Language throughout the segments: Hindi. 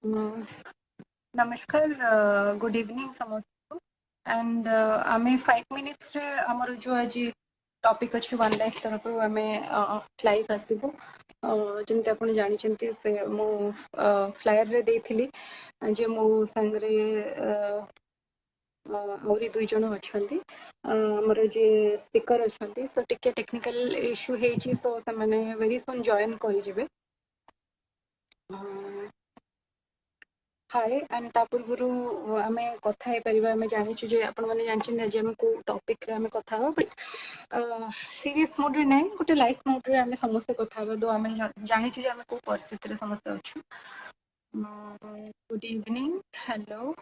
Mm, नमस्कार गुड इवनिंग समस्त एंड आमे 5 मिनिट्स रे हमर जो आज टॉपिक अछि वन लाइफ तरफ आमे लाइव आसीबो जेमते आपण जानि चंती से मो फ्लायर रे देथिली जे मो संगरे आउरी दुई जण अछंती हमर जे स्पीकर अछंती सो टिके टेक्निकल इश्यू हेची सो से माने वेरी सुन जॉइन करि जिवे हाय एंड ता पूर्वरु आमे कथा हे परिबा आमे जानिछु जे आपण माने जानछिन जे आमे को टॉपिक रे आमे कथा हो बट सीरियस मोड रे नै गोटे लाइफ मोड रे आमे समस्त कथा हो दो आमे जानिछु जे आमे को परिस्थिति रे समस्त अछु गुड इवनिंग हेलो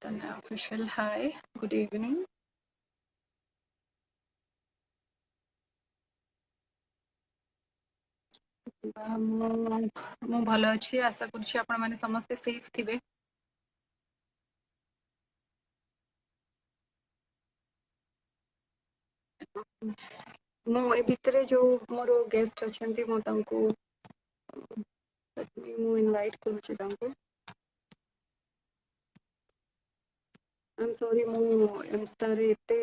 तने ऑफिशियल हाय गुड इवनिंग मु भलो अछि आशा करछि आपण माने समस्त सेफ थिबे मु ए भितरे जो मोर गेस्ट अछंती मु तांको मु इनवाइट करूछि तांको आई एम सॉरी मु इंस्टा रे एते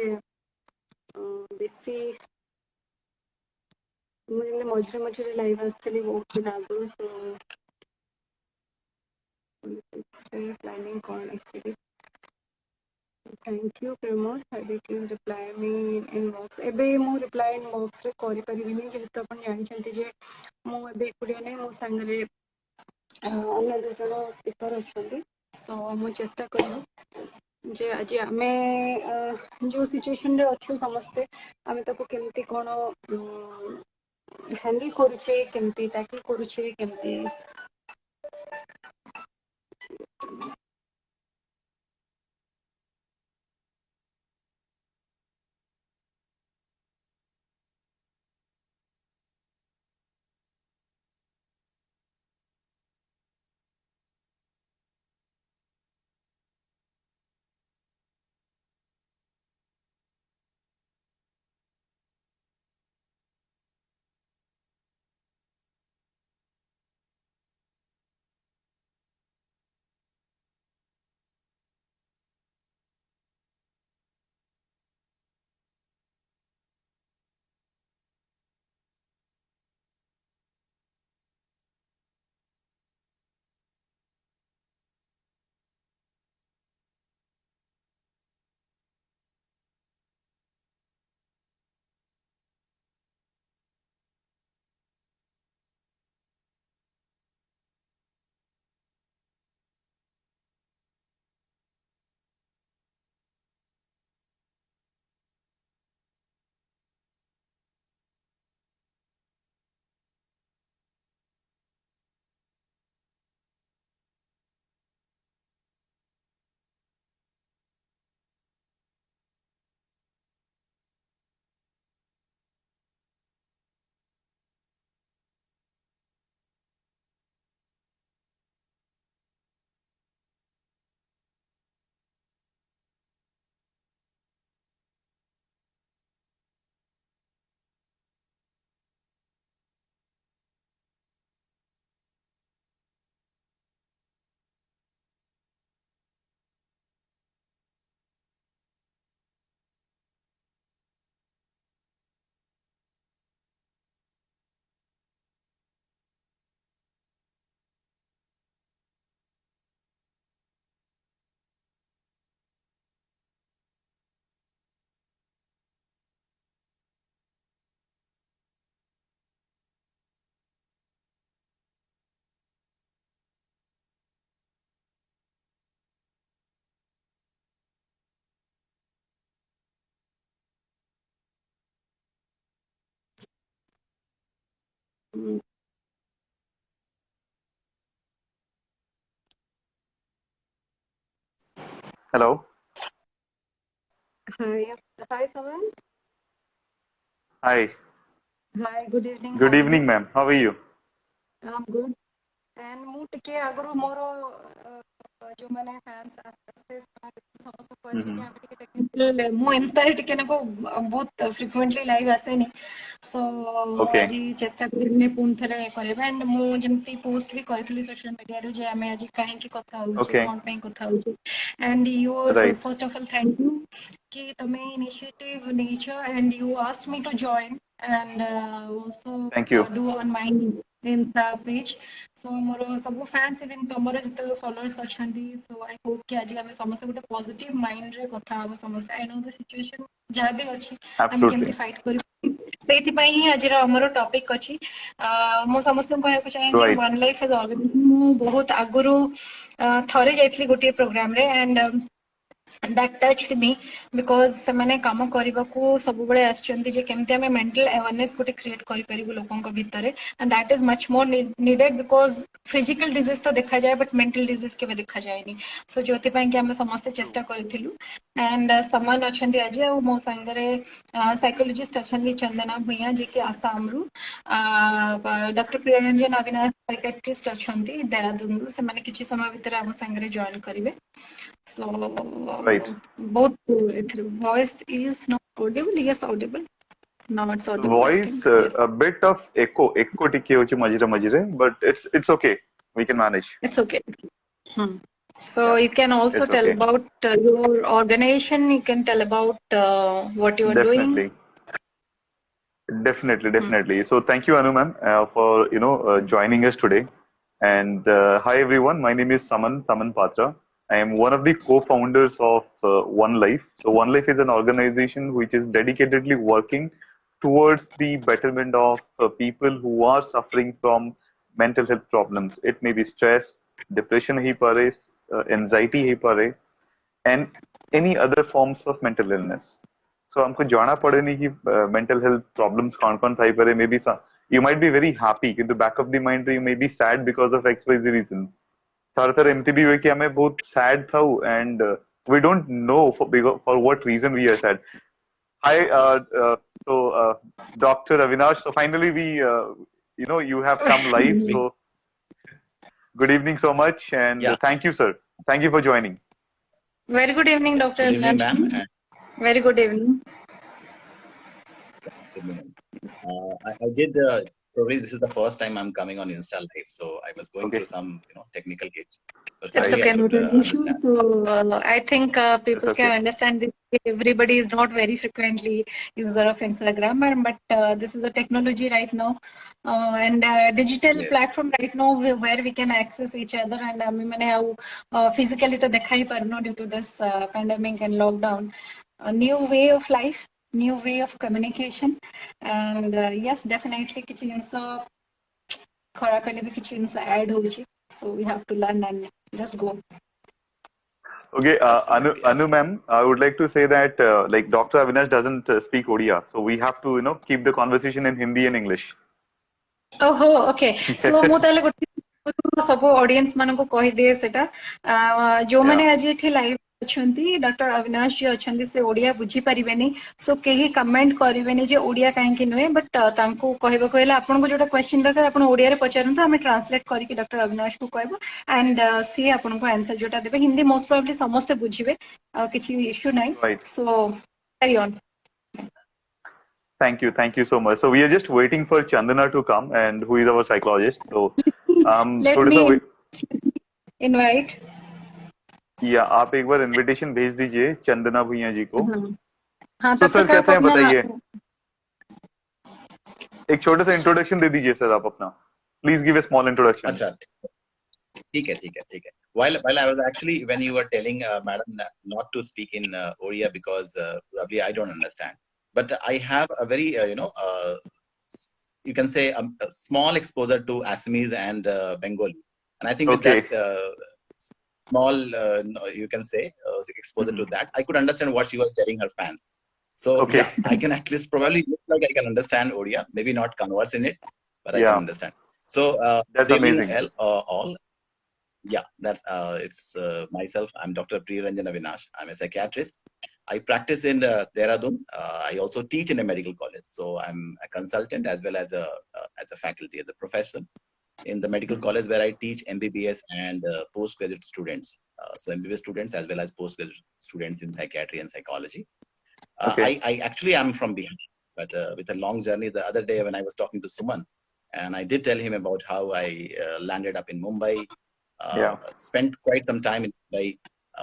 बेसी मु जेने मझरे मझरे लाइव आस्तली बहुत दिन आगु सो प्लानिंग कौन एक्चुअली थैंक यू प्रेमोर that you reply me in inbox एबे मु रिप्लाई इनबॉक्स रे करि परिबिनी जेहेतु अपन जानि छथि जे मु एबे एकुडिया नै मो संगरे अन्य दु जण स्पीकर अछंती सो मु चेष्टा करबी जे आज आमे जो सिचुएशन रे अछु समस्ते आमे ताको केमती कोन हैंडल करूछे केमती टैकल करूछे केमती Hello. Hi, hi, Savan. Hi. Hi, good evening. Good How are you? evening, ma'am. How are you? I'm good. And ମୁଁ ଟିକେ ଆଗରୁ ମୋର जो मैंने फैंस आस्ते समस्त को अच्छे कि Mhm. हम टिके टेक्निकल मो इंस्टारे टिके ना को बहुत फ्रिक्वेंटली लाइव आसेनी सो मो Okay. आज चेष्टा करने पुन थरे करबा एंड मो जेंती पोस्ट भी करथली सोशल मीडिया रे जे हमें आज काहे की कथा होची Okay. कोन पे कथा होची and your Right. First of all thank you कि तमे initiative nature and you asked me to join and Thank also you. do on my Insta page. So more सब फैंस इवन तमर जिते फॉलोअर्स अछंती सो आई होप कि आज हम समस्त गोटे पॉजिटिव माइंड रे कथा हम समस्त आई नो द सिचुएशन जहाँ भी अच्छी आम केमती Absolutely. फाइट कर ସେଇଥିପାଇଁ ହିଁ ଆଜିର ଆମର ଟପିକ ଅଛି ମୁଁ ସମସ୍ତଙ୍କୁ କହିବାକୁ ଚାହେଁ ଯେ Right. One life age organism ମୁଁ ବହୁତ ଆଗରୁ ଥରେ ଯାଇଥିଲି ଗୋଟିଏ ପ୍ରୋଗ୍ରାମରେ and that touched me because ସେମାନେ କାମ କରିବାକୁ ସବୁବେଳେ ଆସିଛନ୍ତି ଯେ କେମିତି ଆମେ ମେଣ୍ଟାଲ awareness ଗୋଟେ କ୍ରିଏଟ କରିପାରିବୁ ଲୋକଙ୍କ ଭିତରେ and that is much more needed because physical disease ତ ଦେଖାଯାଏ but mental disease କେବେ ଦେଖାଯାଏନି so ଯୋଉଥିପାଇଁ କି ଆମେ ସମସ୍ତେ True. ଚେଷ୍ଟା କରିଥିଲୁ and ସମାନ ଅଛନ୍ତି ଆଜି ଆଉ ମୋ ସାଙ୍ଗରେ ସାଇକୋଲୋଜିଷ୍ଟ ଅଛନ୍ତି ଚନ୍ଦନା ଭୂୟାଁ ଯିଏକି ଆସାମରୁ ଡକ୍ଟର ପ୍ରିୟରଞ୍ଜନ ଅବିନାଶ ସାଇକାଟ୍ରିଷ୍ଟ ଅଛନ୍ତି ଦେହରାଦୁନରୁ ସେମାନେ କିଛି ସମୟ ଭିତରେ ଆମ ସାଙ୍ଗରେ ଜଏନ୍ କରିବେ so Right. both voice is not audible yes audible now it's audible I Voice think yes a bit of echo ଟିକେ ହଉଛି ମଝିରେ ମଝିରେ, but it's okay. We can manage. it's okay hmm. So Yeah, you can also it's tell okay. about your organization you can tell about what you are doing Definitely. Definitely, hmm. definitely. So thank you, Anu ma'am, for joining us today. And hi everyone, my name is Saman Patra. I am one of the co-founders of One Life. So One Life is an organization which is dedicatedly working towards the betterment of people who are suffering from mental health problems. It may be stress, depression, ही परे, anxiety ही परे, and any other forms of mental illness. So हमको जाना पड़े नहीं कि mental health problems कौन-कौन थाई परे. Maybe you might be very happy, in the back of the mind you may be sad because of XYZ reason. थर एमती भी हुए कि हमें बहुत sad था and we don't know for what reason we are sad. Hi, Dr. Avinash. So finally you have come live. So good evening so much and Yeah, thank you, sir. Thank you for joining. Very good evening Dr. good evening, Avinash. ma'am. Very good evening Good evening. I did probably this is the first time I'm coming on Insta Live, so I was going Okay, through some technical glitch, but it's right. finally I okay could not an issue understand. so I think It's people can okay. understand this everybody is not very frequently user of Instagram but this is a technology right now and digital Yes, platform right now where we can access each other and मैंने physically तो देखा ही परनो due to this pandemic and lockdown a new way of life new way of communication and yes definitely କିଛି ଜିନିଷ ଖରାପ ହେଲେ ବି କିଛି ଜିନିଷ add ହଉଛି so we have to learn and just go Okay, absolutely, Anu absolutely. ma'am, I would like to say that like Dr. Avinash doesn't speak Odia, so we have to keep the conversation in Hindi and English. ଓହୋ ଓକେ ସୋ ମୁଁ ତାହେଲେ ଗୋଟେ ସବୁ ଅଡିଏନ୍ସ ମାନଙ୍କୁ କହିଦିଏ ସେଟା ଯୋଉମାନେ Yeah, ଆଜି ଏଠି ଲାଇଭ ଅଛନ୍ତି ଡକ୍ଟର ଅବିନାଶ जी ଅଛନ୍ତି ସେ ଓଡିଆ ବୁଝିପାରିବେନି ସୋ କେହି କମେଣ୍ଟ କରିବେନି ଯେ ଓଡିଆ କାହିଁକି ନୁହେଁ ବଟ୍ ତାଙ୍କୁ କହିବାକୁ ହେଲେ ଆପଣଙ୍କୁ ଯୋଉଟା କ୍ୱେଶ୍ଚିନ୍ ଦରକାର ଆପଣ ଓଡିଆରେ ପଚାରନ୍ତୁ ଆମେ ଟ୍ରାନ୍ସଲେଟ କରିକି ଡକ୍ଟର ଅବିନାଶକୁ କହିବୁ ଆଣ୍ଡ ସିଏ ଆପଣଙ୍କୁ ଆନ୍ସର ଯୋଉଟା ଦେବେ ହିନ୍ଦୀ ମୋଷ୍ଟ ପ୍ରୋବାବ୍ଲି ସମସ୍ତେ ବୁଝିବେ ଆଉ କିଛି ଇସ୍ୟୁ ନାହିଁ right. So carry on Thank you so much. So we are just waiting for Chandana to come, and who is our psychologist. So let थोड़ा मी सा इनवाइट या आप एक बार इनविटेशन भेज दीजिए चंदना भुइया जी को. हाँ तो तब सर तक आप कैसे हैं अपना बताइए. एक छोटा सा इंट्रोडक्शन दे दीजिए सर आप अपना. Please give a small introduction. अच्छा, ठीक है. While I was actually when you were telling madam not to speak in Oriya because probably I don't understand, but I have a very you can say a small exposure to Assamese and Bengali, and I think with Okay. that small you can say exposure to that, I could understand what she was telling her fans. So Okay. yeah, I can at least probably look like I can understand Odia, maybe not converse in it, but I can Yeah, understand. So that's good evening amazing. all. Yeah, that's it's myself. I'm Dr. Priyaranjan Avinash. I'm a psychiatrist. I practice in Dehradun. I also teach in a medical college, so I'm a consultant as well as a faculty, as a professor. in the medical college where I teach MBBS and postgraduate students. So MBBS students as well as postgraduate students in psychiatry and psychology. Okay. I actually am from Bihar, but with a long journey. The other day when I was talking to Suman, and I did tell him about how I landed up in Mumbai, Yeah. spent quite some time in Mumbai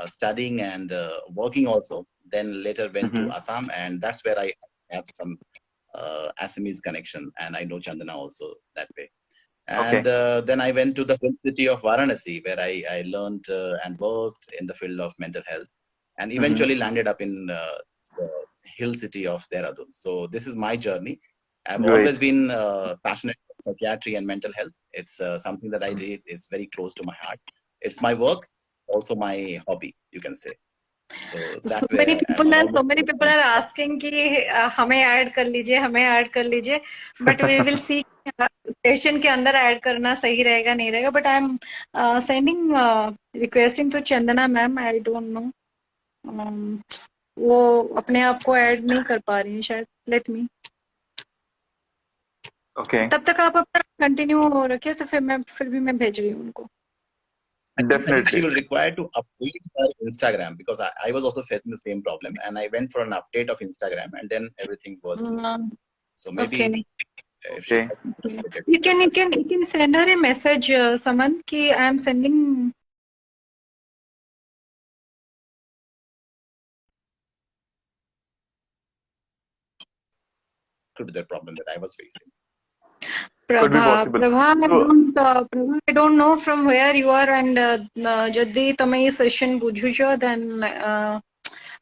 studying and working also. Then later went to Assam, and that's where I have some Assamese connection, and I know Chandana also that way. And then I went to the hill city of Varanasi, where I learned and worked in the field of mental health, and eventually landed up in the hill city of Dehradun. So this is my journey. I've Great. always been passionate about psychiatry and mental health. It's something that I read is very close to my heart. It's my work, also my hobby, you can say. So that So way, many people are asking कि हमें ऐड कर लीजिए but we will see session के अंदर ऐड करना सही रहेगा नहीं रहेगा but I am sending requesting to Chandana ma'am. I don't know वो अपने आप को ऐड नहीं कर पा रही हैं शायद. Let me. Okay. तब तक आप अपना कंटिन्यू रखिए तो फिर भी मैं भेज रही हूँ उनको. Definitely. She will require to update her Instagram because I was also facing the same problem, and I went for an update of Instagram, and then everything was smooth. So maybe Okay. if she Okay. You can send her a message, Saman, कि I am sending. could be the problem that I was facing. Could be Prabha, possible. Prabha, I don't know from where you are, and ଯଦି ତମେ ଏ session ବୁଝୁଛ then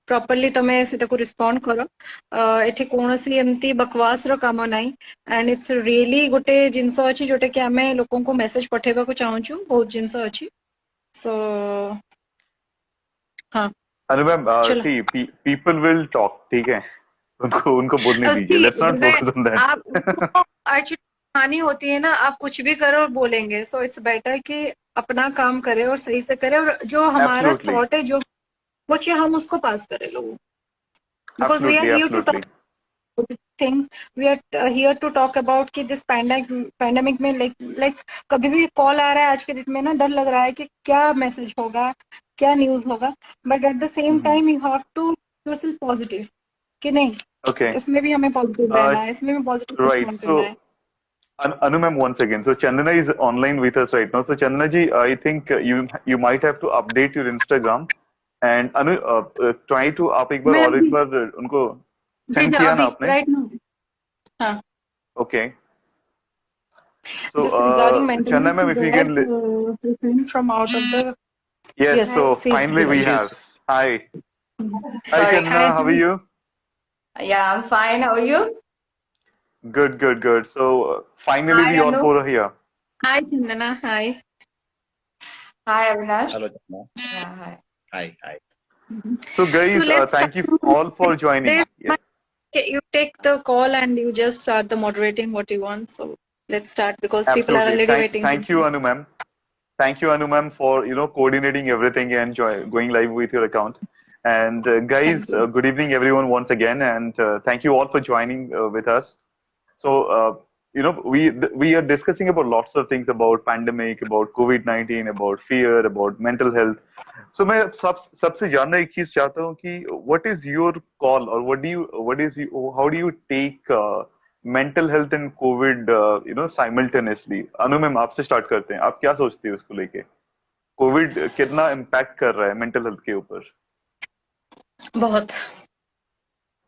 properly ତମେ ସେଟାକୁ respond କର. ଏଠି କୌଣସି ଏମିତି ବକୱାସର କାମ ନାହିଁ, and it's really ଗୋଟେ ଜିନିଷ ଅଛି ଯୋଉଟା କି ଆମେ ଲୋକଙ୍କୁ message ପଠେଇବାକୁ ଚାହୁଁଛୁ. ବହୁତ ଜିନିଷ ଅଛି. So हाँ. Anubhav, see, people will talk, ठीक है? उनको बोलने दीजिए. Let's not focus on that. आपको actually हानि होती है ना, आप कुछ भी करो और बोलेंगे. So it's better कि अपना काम करें और सही से करें, और जो हमारा थॉट है जो वो चीज हम उसको पास करें लोगों. Because we are here to talk about things. We are here to talk about कि this pandemic में like कभी भी कॉल आ रहा है आज के दिन में ना, डर लग रहा है कि क्या मैसेज होगा, क्या न्यूज होगा. But at the same time you have to yourself positive कि नहीं. Okay. इसमें भी हमें पॉजिटिव रहना है, इसमें भी पॉजिटिव रिस्पॉन्ड करना है. Anu ma'am, once again, so Chandana is online with us right now. So Chandana ji, I think you might have to update your Instagram, and Anu try to आप एक बार और एक बार उनको send किया ना आपने? Right now. हाँ. Okay. So Chandana ma'am, if you can from out of the. Yes. So finally we have. Hi. Hi Chandana, how are you? Yeah, I'm fine. How are you? Good. So finally we all four are here. Hi Chandana, hi. Hi Avinash. Hello Chandana. Yeah, Hi. So guys, thank you all for joining. Yes. Okay, you take the call and you just start the moderating what you want. So let's start because Absolutely. People are already waiting. Thank you Anu ma'am. Thank you Anu ma'am for coordinating everything and going live with your account. And guys, good evening everyone once again, and thank you all for joining with us. So we are discussing about lots of things about pandemic, about COVID-19, about fear, about mental health. So मैं सबसे जानना एक चीज चाहता हूँ कि what is your call, or how do you take mental health and COVID simultaneously? Anu ma'am आपसे स्टार्ट करते हैं. आप क्या सोचते हैं उसको लेके? कोविड कितना इम्पैक्ट कर रहा है मेंटल हेल्थ के ऊपर? बहुत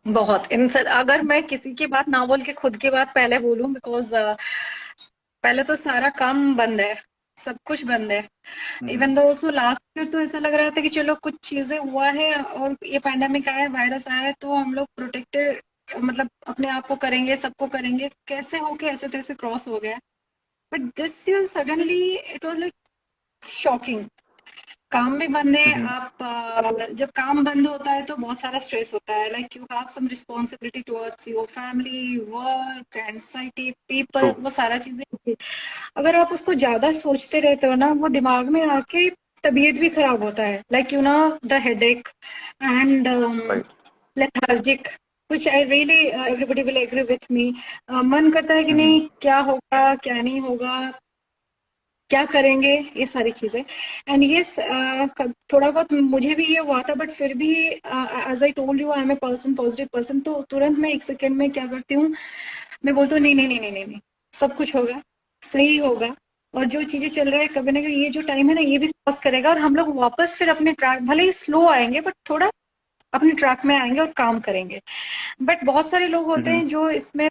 अगर मैं किसी की बात ना बोल के खुद की बात पहले बोलूं, बिकॉज पहले तो सारा काम बंद है, सब कुछ बंद है. Even though also last year तो ऐसा लग रहा था कि चलो कुछ चीजें हुआ है और ये पैंडेमिक आया, वायरस आया है, तो हम लोग प्रोटेक्टेड मतलब अपने आप को करेंगे, सबको करेंगे, कैसे होके ऐसे तैसे क्रॉस हो गया. But this year suddenly it was like shocking. काम भी बंद है. आप जब काम बंद होता है तो बहुत सारा स्ट्रेस होता है. Like you have some responsibility towards your family, work and society, people, वो सारा चीजें. अगर आप उसको ज्यादा सोचते रहते हो ना, वो दिमाग में आके तबीयत भी खराब होता है. Like the headache and lethargic, which I really everybody will agree with me. मन करता है कि नहीं क्या होगा क्या नहीं होगा. क्या करेंगे, ये सारी चीजें। एंड ये थोड़ा बहुत मुझे भी ये हुआ था, बट फिर भी as I told you I am a person, positive person, तो तुरंत मैं 1 सेकेंड में क्या करती हूँ, मैं बोलती हूँ नहीं नहीं नहीं नहीं नहीं नहीं, सब कुछ होगा, सही होगा। और जो चीजें चल रहा है कभी ना कभी ये जो टाइम है ना ये भी क्रॉस करेगा, और हम लोग वापस फिर अपने ट्रैक, भले ही स्लो आएंगे बट थोड़ा अपने ट्रैक में आएंगे और काम करेंगे। बट बहुत सारे लोग होते हैं जो इसमें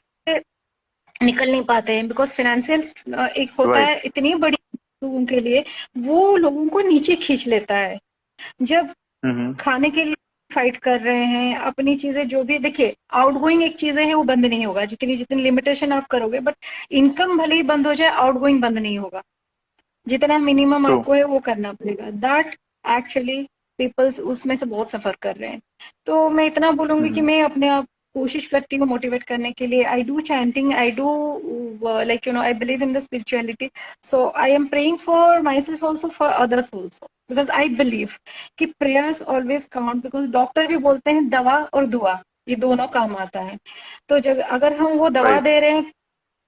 निकल नहीं पाते हैं, बिकॉज फाइनेंशियल एक होता Right. है इतनी बड़ी लोगों के लिए, वो लोगों को नीचे खींच लेता है। जब Mm-hmm. खाने के लिए फाइट कर रहे हैं, अपनी चीजें जो भी, देखिए आउटगोइंग एक चीजें है वो बंद नहीं होगा, जितनी जितनी लिमिटेशन आप करोगे, बट इनकम भले ही बंद हो जाए, आउटगोइंग बंद नहीं होगा। जितना मिनिमम True. आपको है वो करना पड़ेगा। दैट एक्चुअली पीपल्स उसमें से बहुत सफर कर रहे हैं। तो मैं इतना बोलूंगी कि Mm-hmm. मैं अपने आप कोशिश करती हूँ मोटिवेट करने के लिए। I do chanting, I do like I believe in the spirituality, so I am praying for myself also, for others also, because I believe कि prayers always count. Because doctor भी बोलते हैं दवा और दुआ ये दोनों काम आता है। तो जब अगर हम वो दवा Right. दे रहे हैं,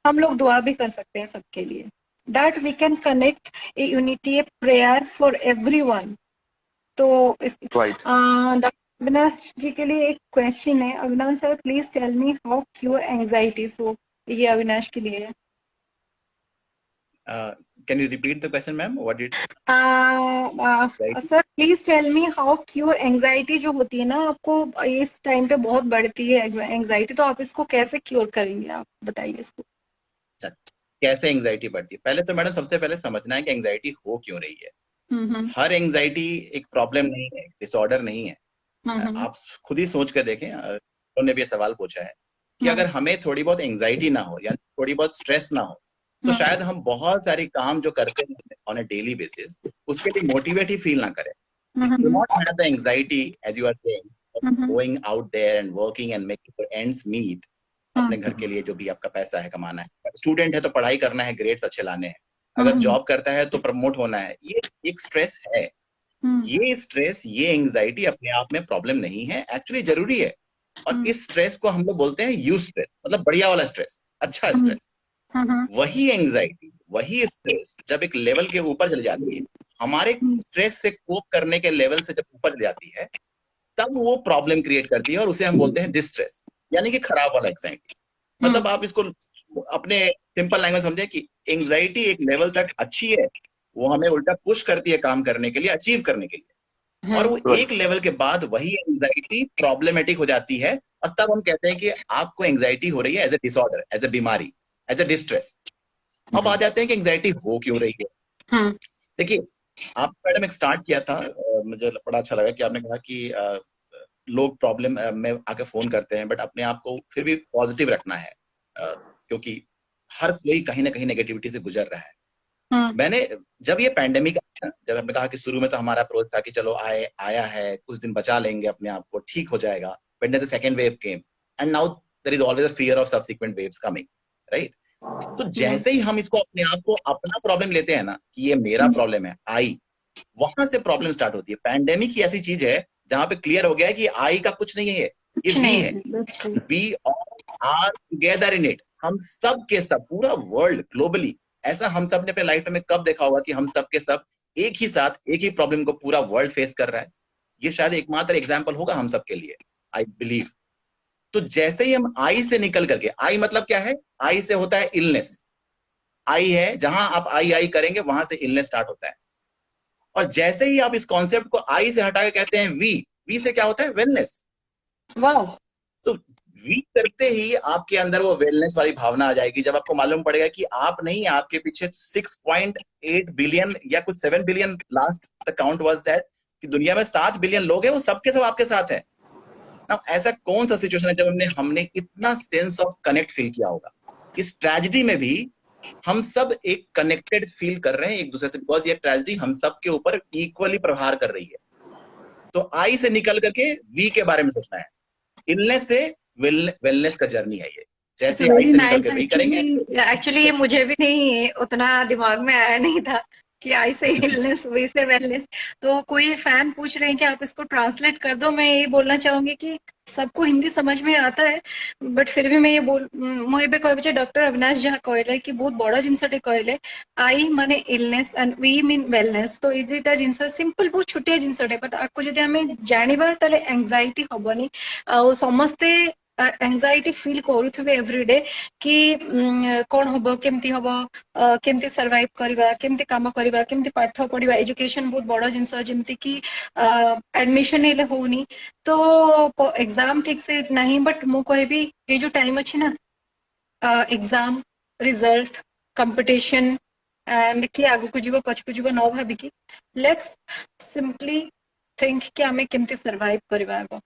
हम लोग दुआ भी कर सकते हैं सबके लिए। That we can connect a unity, a prayer for everyone. तो Right. डॉक्टर अविनाश जी के लिए एक क्वेश्चन है। Avinash sir, please tell me how cure anxiety. So ये अविनाश के लिए है। Can you repeat the question, ma'am? What did sir please tell me how cure anxiety जो होती है ना, आपको इस टाइम पे बहुत बढ़ती है एंजाइटी, तो आप इसको कैसे क्योर करेंगे, आप बताइए इसको। कैसे एंजाइटी बढ़ती है? पहले तो मैडम सबसे पहले समझना है कि एंजाइटी हो क्यों रही है। हर एंजाइटी एक प्रॉब्लम नहीं है, डिसऑर्डर नहीं है। आप खुद ही सोच कर देखें, उन्होंने भी ये सवाल पूछा है कि अगर हमें थोड़ी बहुत एंजाइटी ना हो या थोड़ी बहुत स्ट्रेस ना हो, तो शायद हम बहुत सारे काम जो करते हैं ऑन अ डेली बेसिस उसके लिए मोटिवेट ही फील ना करें। Do not have the anxiety, as you are saying, of going out there and working and making your ends meet. अपने घर के लिए जो भी आपका पैसा है कमाना है। स्टूडेंट है तो पढ़ाई करना है, ग्रेड्स अच्छे लाने हैं। अगर जॉब करता है तो प्रमोट होना है। ये एक स्ट्रेस है। ये स्ट्रेस, ये एंजाइटी अपने आप में प्रॉब्लम नहीं है, एक्चुअली जरूरी है। और इस स्ट्रेस को हम लोग बोलते हैं यू स्ट्रेस, मतलब बढ़िया वाला स्ट्रेस, अच्छा स्ट्रेस। वही एंजाइटी, वही स्ट्रेस जब एक लेवल के ऊपर चली जाती है, हमारे स्ट्रेस से कोप करने के लेवल से जब ऊपर चली जाती है, तब वो प्रॉब्लम क्रिएट करती है और उसे हम बोलते हैं डिस्ट्रेस, यानी कि खराब वाला एंजाइटी। मतलब आप इसको अपने सिंपल लैंग्वेज समझे कि एंजाइटी एक लेवल तक अच्छी है, वो हमें उल्टा पुश करती है काम करने के लिए, अचीव करने के लिए। और वो एक लेवल के बाद वही एंजाइटी प्रॉब्लमेटिक हो जाती है, और तब हम कहते हैं कि आपको एंजाइटी हो रही है as a disorder, as a बीमारी, एज ए डिस्ट्रेस। अब आ जाते हैं कि एंजाइटी हो क्यों रही है। देखिए, आप मैडम एक स्टार्ट किया था, मुझे बड़ा अच्छा लगा कि आपने कहा कि लोग प्रॉब्लम में आके फोन करते हैं, बट अपने आप को फिर भी पॉजिटिव रखना है, क्योंकि हर कोई कहीं ना कहीं नेगेटिविटी से गुजर रहा है। मैंने जब ये पैंडेमिक, जब हमने कहा कि शुरू में तो हमारा अप्रोच था कि चलो आया है, कुछ दिन बचा लेंगे अपने आप को, ठीक हो जाएगा। But the second wave came and now there is always a fear of subsequent waves coming, right? तो जैसे ही हम इसको अपने आप को अपना प्रॉब्लम लेते हैं ना, कि ये मेरा प्रॉब्लम है, आई, वहां से प्रॉब्लम स्टार्ट होती है। पैंडेमिक ही ऐसी चीज है जहां पे क्लियर हो गया है कि आई का कुछ नहीं है, ये वी है। We all are together in it. हम सब के सब, पूरा वर्ल्ड ग्लोबली, ऐसा हम सब ने अपने लाइफ में कब देखा होगा कि हम सब के सब एक ही साथ एक ही प्रॉब्लम को पूरा वर्ल्ड फेस कर रहा है? ये शायद एकमात्र एग्जाम्पल होगा हम सब के लिए, आई बिलीव। तो जैसे ही हम आई से निकल करके, आई मतलब क्या है? आई से होता है इलनेस। आई है जहां आप आई आई करेंगे वहां से इलनेस स्टार्ट होता है। और जैसे ही आप इस कॉन्सेप्ट को आई से हटा के कहते हैं वी से क्या होता है? वेलनेस। वाह। तो वी करते ही आपके अंदर वो वेलनेस वाली भावना आ जाएगी, जब आपको मालूम पड़ेगा कि आप नहीं, आपके पीछे 6.8 बिलियन या कुछ 7 billion, last the count was that, कि दुनिया में 7 बिलियन लोग हैं, वो सबके सब आपके साथ है ना। ऐसा कौन सा सिचुएशन है जब हमने इतना सेंस ऑफ कनेक्ट फील किया होगा? इस ट्रेजेडी में भी हम सब एक कनेक्टेड फील कर रहे हैं एक दूसरे से, बिकॉज ये ट्रेजेडी हम सब के ऊपर इक्वली प्रहार कर रही है। तो आई से निकल करके वी के बारे में सोचना है। इलनेस से वेलनेस का जर्नी है ये। जैसे आई से निकल के वी करेंगे। एक्चुअली ये मुझे भी नहीं उतना दिमाग में आया नहीं था, कि आई से इलनेस वैसे वेलनेस। तो कोई फैन पूछ रहे हैं कि आप इसको ट्रांसलेट कर दो, मैं यही बोलना चाहूंगी कि सबको हिंदी समझ में आता है, बट फिर भी मैं ये बोल ମୁଁ ଏବେ କହିବି ଯେ ଡକ୍ଟର ଅବିନାଶ ଯାହା କହିଲେ କି ବହୁତ ବଡ ଜିନିଷଟେ କହିଲେ, ଆଇ ମାନେ illness and we mean wellness. ତ ଏଇ ଦୁଇଟା ଜିନିଷ ସିମ୍ପଲ ବହୁତ ଛୋଟିଆ ଜିନିଷଟେ, ବଟ୍ ଆକୁ ଯଦି ଆମେ ଜାଣିବା ତାହେଲେ ଏଂଜାଇଟି ହବନି। ଆଉ ସମସ୍ତେ एंजाइटी फील करुवे एवरीडे कि कौन हम केमती हम केमती सर्वाइव करवा केमती काम करवा केमती पाठ पढ़ा एजुकेशन बहुत बड़ जिनस जमती कि एडमिशन हेले होनी तो एग्जाम ठीक से नहीं बट मु कहबी ये जो टाइम अच्छी ना एग्जाम रिजल्ट कंपटीशन एंड कि आगु को जीव पछकु जीव न भाविकी लेट्स सिंपली थिंक कि आमे केमती सर्वाइव करवा आगो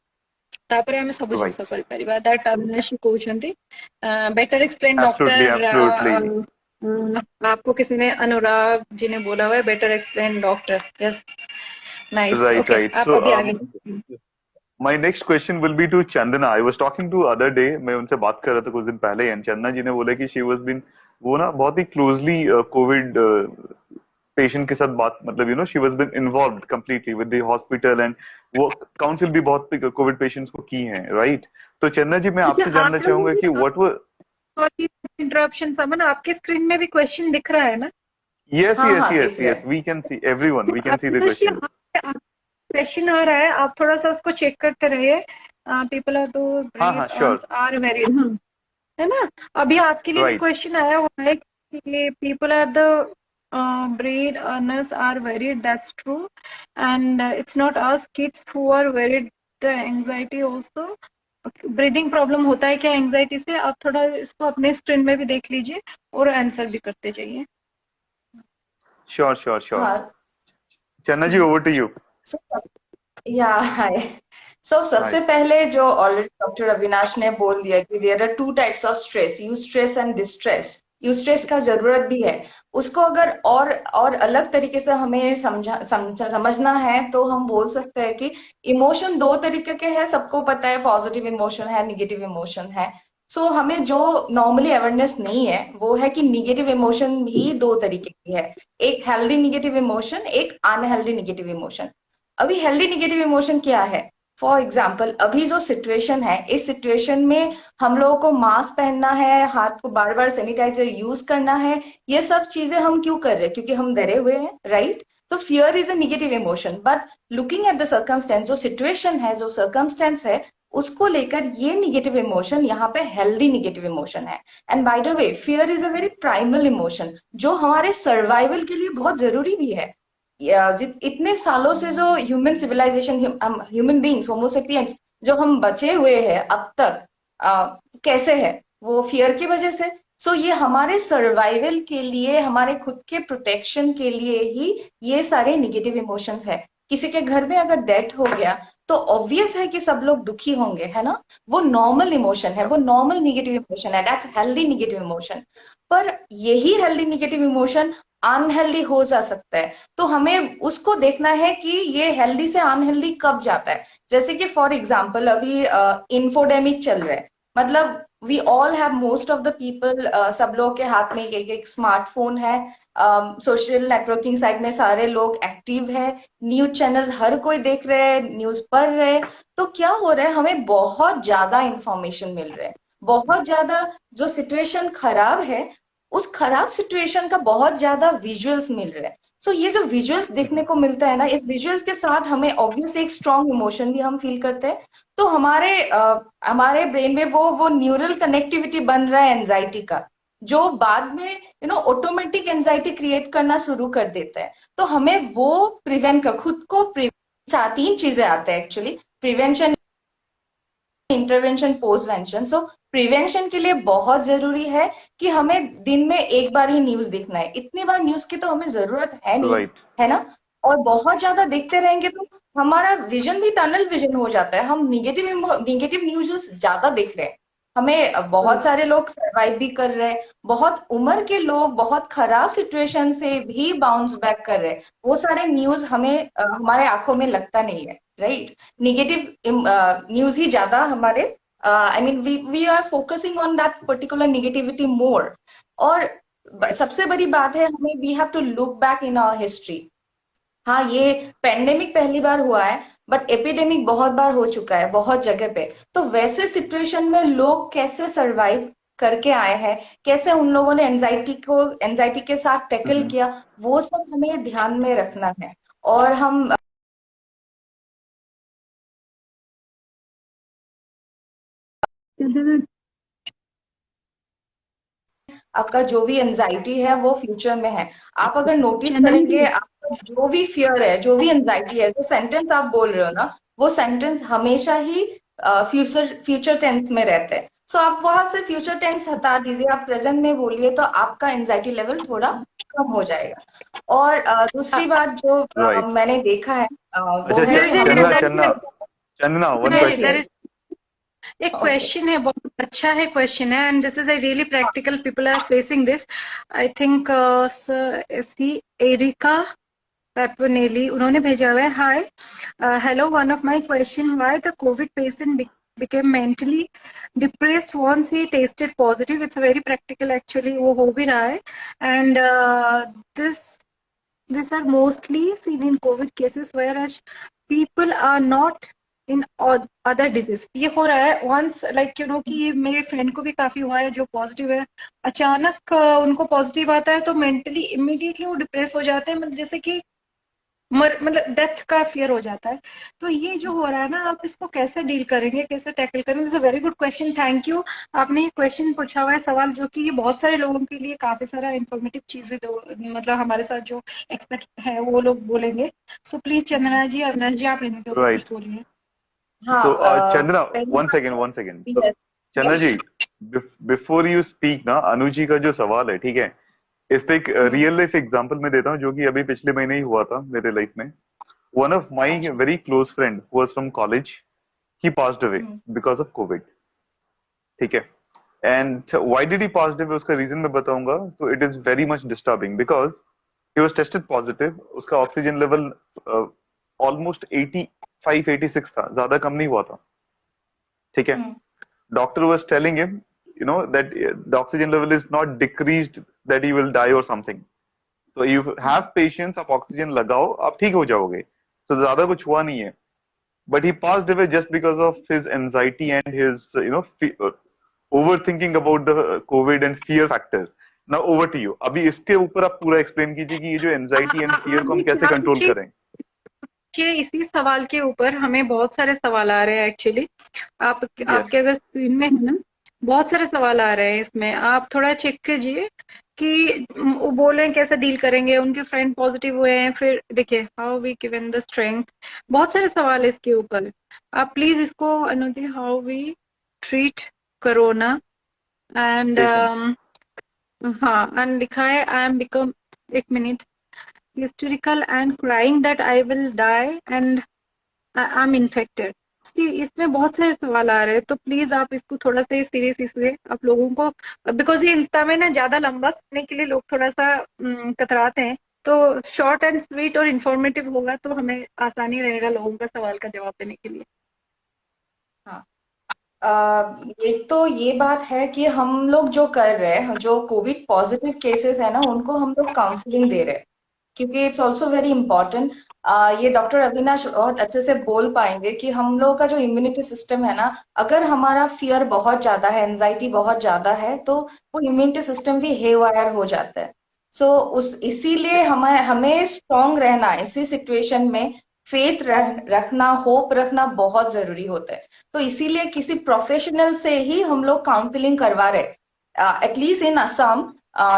तापरे हमें सब जिनस Right. करि परिबा दैट अविनाश कहउछंती better explain Absolutely, doctor absolutely. आपको किसी ने अनुराग जी ने बोला हुआ है better explain doctor yes nice Right, okay right. आप So, अभी आगे my next question will be to Chandana. I was talking to other day, मैं उनसे बात कर रहा था कुछ दिन पहले, एंड चंदना जी ने बोला कि she was been वो ना बहुत ही क्लोजली कोविड पेशेंट के साथ बात, मतलब she was been involved completely with the hospital, and वो काउंसिल भी बहुत कोविड पेशेंट्स को की हैं, राइट? तो चंदना जी, मैं अच्छा आपसे आप जानना लोगों चाहूंगा की कि व्हाट वर इंटरप्शन समन आपके स्क्रीन में भी क्वेश्चन दिख रहा है ना यस हाँ यस हाँ यस दिख रहा यस, है। We can see everyone, we can see the Avinash ji question. Question आ रहा है आप थोड़ा सा उसको चेक करते रहिए पीपल आर टू हाँ हाँ, ब्रीथ श्योर, आर वेरी है ना अभी आपके लिए भी राइट। क्वेश्चन आया हुआ है कि people are the breed earners are worried that's true and it's not us kids who are worried the anxiety also breathing problem होता है क्या एंजाइटी से आप थोड़ा इसको अपने स्क्रीन में भी देख लीजिए और आंसर भी करते जाइए श्योर श्योर श्योर। हाँ चन्ना जी, ओवर टू यू। so, या हाय सो हाय। सबसे पहले जो ऑलरेडी डॉक्टर अविनाश ने बोल दिया कि there are two types of stress, eustress and distress. Eustress का जरूरत भी है, उसको अगर और अलग तरीके से हमें समझना है तो हम बोल सकते हैं कि इमोशन दो तरीके के हैं, सबको पता है, पॉजिटिव इमोशन है, निगेटिव इमोशन है। सो हमें जो नॉर्मली अवेयरनेस नहीं है वो है कि निगेटिव इमोशन भी दो तरीके की है, एक हेल्दी निगेटिव इमोशन, एक अनहेल्दी निगेटिव इमोशन। अभी हेल्दी निगेटिव इमोशन क्या है? फॉर एग्जाम्पल अभी जो सिचुएशन है, इस सिचुएशन में हम लोगों को मास्क पहनना है, हाथ को बार बार सैनिटाइजर यूज करना है, ये सब चीजें हम क्यों कर रहे हैं? क्योंकि हम डरे हुए हैं, राइट? तो fear is a negative emotion, but looking at the circumstance, जो सिचुएशन है, जो सर्कमस्टेंस है, उसको लेकर ये निगेटिव इमोशन यहाँ पे हेल्दी निगेटिव इमोशन है। And by the way fear is a very primal emotion जो हमारे सर्वाइवल के लिए बहुत जरूरी भी है। इतने सालों से जो human civilization, human beings, homo sapiens जो हम बचे हुए हैं अब तक, कैसे है? वो फियर की वजह से। सो ये हमारे सर्वाइवल के लिए, हमारे खुद के प्रोटेक्शन के लिए ही ये सारे निगेटिव इमोशंस है। किसी के घर में अगर डेथ हो गया तो ऑब्वियस है कि सब लोग दुखी होंगे, है ना? वो नॉर्मल इमोशन है, वो नॉर्मल निगेटिव इमोशन है, दैट्स हेल्दी निगेटिव इमोशन। पर यही हेल्दी निगेटिव इमोशन अनहेल्दी हो जा सकता है, तो हमें उसको देखना है कि ये हेल्दी से अनहेल्दी कब जाता है। जैसे कि फॉर एग्जाम्पल अभी इंफोडेमिक चल रहा है, मतलब we all have, most of the people, सब लोग के हाथ में एक स्मार्टफोन है, सोशल नेटवर्किंग साइट में सारे लोग एक्टिव है, न्यूज चैनल्स हर कोई देख रहे हैं, न्यूज पढ़ रहे हैं। तो क्या हो रहा है, हमें बहुत ज्यादा इंफॉर्मेशन मिल रहा है, बहुत ज्यादा। जो सिचुएशन खराब है, उस खराब सिचुएशन का बहुत ज्यादा विजुअल्स मिल रहे हैं। सो ये जो विजुअल्स देखने को मिलता है ना, इस विजुअल्स के साथ हमें ऑब्वियसली एक स्ट्रॉन्ग इमोशन भी हम फील करते हैं। तो हमारे ब्रेन में वो न्यूरल कनेक्टिविटी बन रहा है एंजाइटी का, जो बाद में ऑटोमेटिक एंजाइटी क्रिएट करना शुरू कर देता है। तो हमें वो प्रिवेंट कर, खुद को तीन चीजें आते हैं actually: prevention, intervention, postvention. So prevention के लिए बहुत जरूरी है कि हमें दिन में एक बार ही न्यूज देखना है, इतनी बार न्यूज की तो हमें जरूरत है नहीं, राइट। है ना? और बहुत ज्यादा देखते रहेंगे तो हमारा विजन भी टनल विजन हो जाता है, हम निगेटिव न्यूज ज्यादा देख रहे हैं। हमें बहुत सारे लोग सरवाइव भी कर रहे हैं, बहुत उम्र के लोग बहुत खराब सिचुएशन से भी बाउंस बैक कर रहे हैं। वो सारे न्यूज हमें हमारे आंखों में लगता नहीं है, राइट? निगेटिव न्यूज ही ज्यादा हमारे, I mean we are focusing on that particular negativity more. और सबसे बड़ी बात है, हमें we have to look back in our history. हाँ, ये पेंडेमिक पहली बार हुआ है, बट एपिडेमिक बहुत बार हो चुका है बहुत जगह पे। तो वैसे सिचुएशन में लोग कैसे सरवाइव करके आए हैं, कैसे उन लोगों ने एंजाइटी के साथ टैकल हम्म। किया, वो सब हमें ध्यान में रखना है। और हम आपका जो भी एंजाइटी है वो फ्यूचर में है। आप अगर नोटिस चंदन करेंगे, जी, आपका जो भी फियर है, जो भी एंजाइटी है, जो सेंटेंस आप बोल रहे हो ना, वो सेंटेंस हमेशा ही फ्यूचर फ्यूचर टेंस में रहते हैं। सो आप वहां से फ्यूचर टेंस हटा दीजिए, आप प्रेजेंट में बोलिए, तो आपका एंजाइटी लेवल थोड़ा कम हो जाएगा। और दूसरी बात जो राइट। मैंने देखा है, वो अच्छा है कि हम चंदना, लोगों Chandana, Chandana, one yes question. Yes एक ओके। क्वेश्चन है, बहुत अच्छा है क्वेश्चन है, and this is a really practical, people are facing this. I think सी एरिका पेपनेली उन्होंने भेजा हुआ है, hi hello, one of my question, why the covid patient became mentally depressed once he tested positive. It's very practical actually, वो हो भी रहा है, and this these are mostly seen in COVID cases, whereas people are not in other disease. ये हो रहा है once, like you know कि मेरे फ्रेंड को भी काफी हुआ है जो पॉजिटिव है, अचानक उनको पॉजिटिव आता है तो मेंटली इमीडिएटली वो डिप्रेस हो जाते हैं, मतलब जैसे कि मतलब डेथ का फियर हो जाता है। तो ये जो हो रहा है ना, आप इसको कैसे डील करेंगे, कैसे टैकल करेंगे? It's a very good question, thank you. आपने ये क्वेश्चन पूछा हुआ है, सवाल जो कि ये बहुत सारे लोगों के लिए काफी सारा इंफॉर्मेटिव चीजें दो, मतलब हमारे साथ जो एक्सपर्ट है वो लोग बोलेंगे। सो प्लीज चंदना जी, अविनाश जी, आप इनके ऊपर कुछ राइट। बोलिए। हाँ, तो चंदना, पहली वन सेकेंड, वन सेकेंड। तो बात चंदना जी, यस। बिफोर यू स्पीक ना, अनुजी का जो सवाल है, ठीक है, इस पे एक रियल लाइफ एग्जांपल मैं देता हूँ जो कि अभी पिछले महीने ही हुआ था मेरे लाइफ में। वन ऑफ माई अच्छा। Very close friend was from college, he passed away hmm, because of Covid, ठीक है। And why did he passed away, उसका रीजन मैं बताऊंगा। तो it is very much disturbing because he was tested positive, उसका ऑक्सीजन लेवल ऑलमोस्ट 85 86 था, ज्यादा कम नहीं हुआ था, ठीक है। हम्म, Doctor was telling him, that the oxygen level is not decreased, that he will die or something. So you have hmm, patience, आप ऑक्सीजन लगाओ, आप ठीक हो जाओगे। तो ज्यादा कुछ हुआ नहीं है, but he passed away just because of his anxiety and his overthinking about the COVID and fear factor. Now over to you, अभी इसके ऊपर आप पूरा एक्सप्लेन कीजिए कि ये जो एंजाइटी एंड फियर को हम अभी कैसे फिलहाल कंट्रोल करें। के इसी सवाल के ऊपर हमें बहुत सारे सवाल आ रहे हैं एक्चुअली। आप यस। आपके अगर स्क्रीन में है ना, बहुत सारे सवाल आ रहे हैं इसमें, आप थोड़ा चेक कीजिए कि वो बोल रहे हैं कैसे डील करेंगे, उनके फ्रेंड पॉजिटिव हुए हैं, फिर देखिए how we given the strength, बहुत सारे सवाल है इसके ऊपर। आप प्लीज इसको अनुदि, how we treat corona, and patient. हाँ, एंड लिखा है आई एम बिकम, एक minute, hysterical and crying that I will die and I am infected. इसमें बहुत सारे सवाल आ रहे हैं, तो प्लीज आप इसको थोड़ा सा सीरियस इसलिए आप लोगों को, बिकॉज ये इंस्टा में ना ज्यादा लंबा सुनने के लिए लोग थोड़ा सा कतराते हैं, तो शॉर्ट एंड स्वीट और इन्फॉर्मेटिव होगा तो हमें आसानी रहेगा लोगों का सवाल का जवाब देने के लिए। हाँ। एक तो ये बात है कि हम लोग जो कर रहे हैं, जो कोविड पॉजिटिव केसेस है ना, उनको हम लोग काउंसलिंग दे रहे हैं, क्योंकि इट्स ऑल्सो वेरी इंपॉर्टेंट। ये डॉक्टर अविनाश बहुत अच्छे से बोल पाएंगे कि हम लोगों का जो इम्यूनिटी सिस्टम है ना, अगर हमारा फियर बहुत ज्यादा है, एंजाइटी बहुत ज्यादा है, तो वो इम्यूनिटी सिस्टम भी हेवायर हो जाता है। सो उस इसीलिए हमें हमें स्ट्रांग रहना है इसी सिचुएशन में। फेथ रखना, होप रखना बहुत जरूरी होता है। तो इसीलिए किसी प्रोफेशनल से ही हम लोग काउंसलिंग करवा रहे, एटलीस्ट इन असम।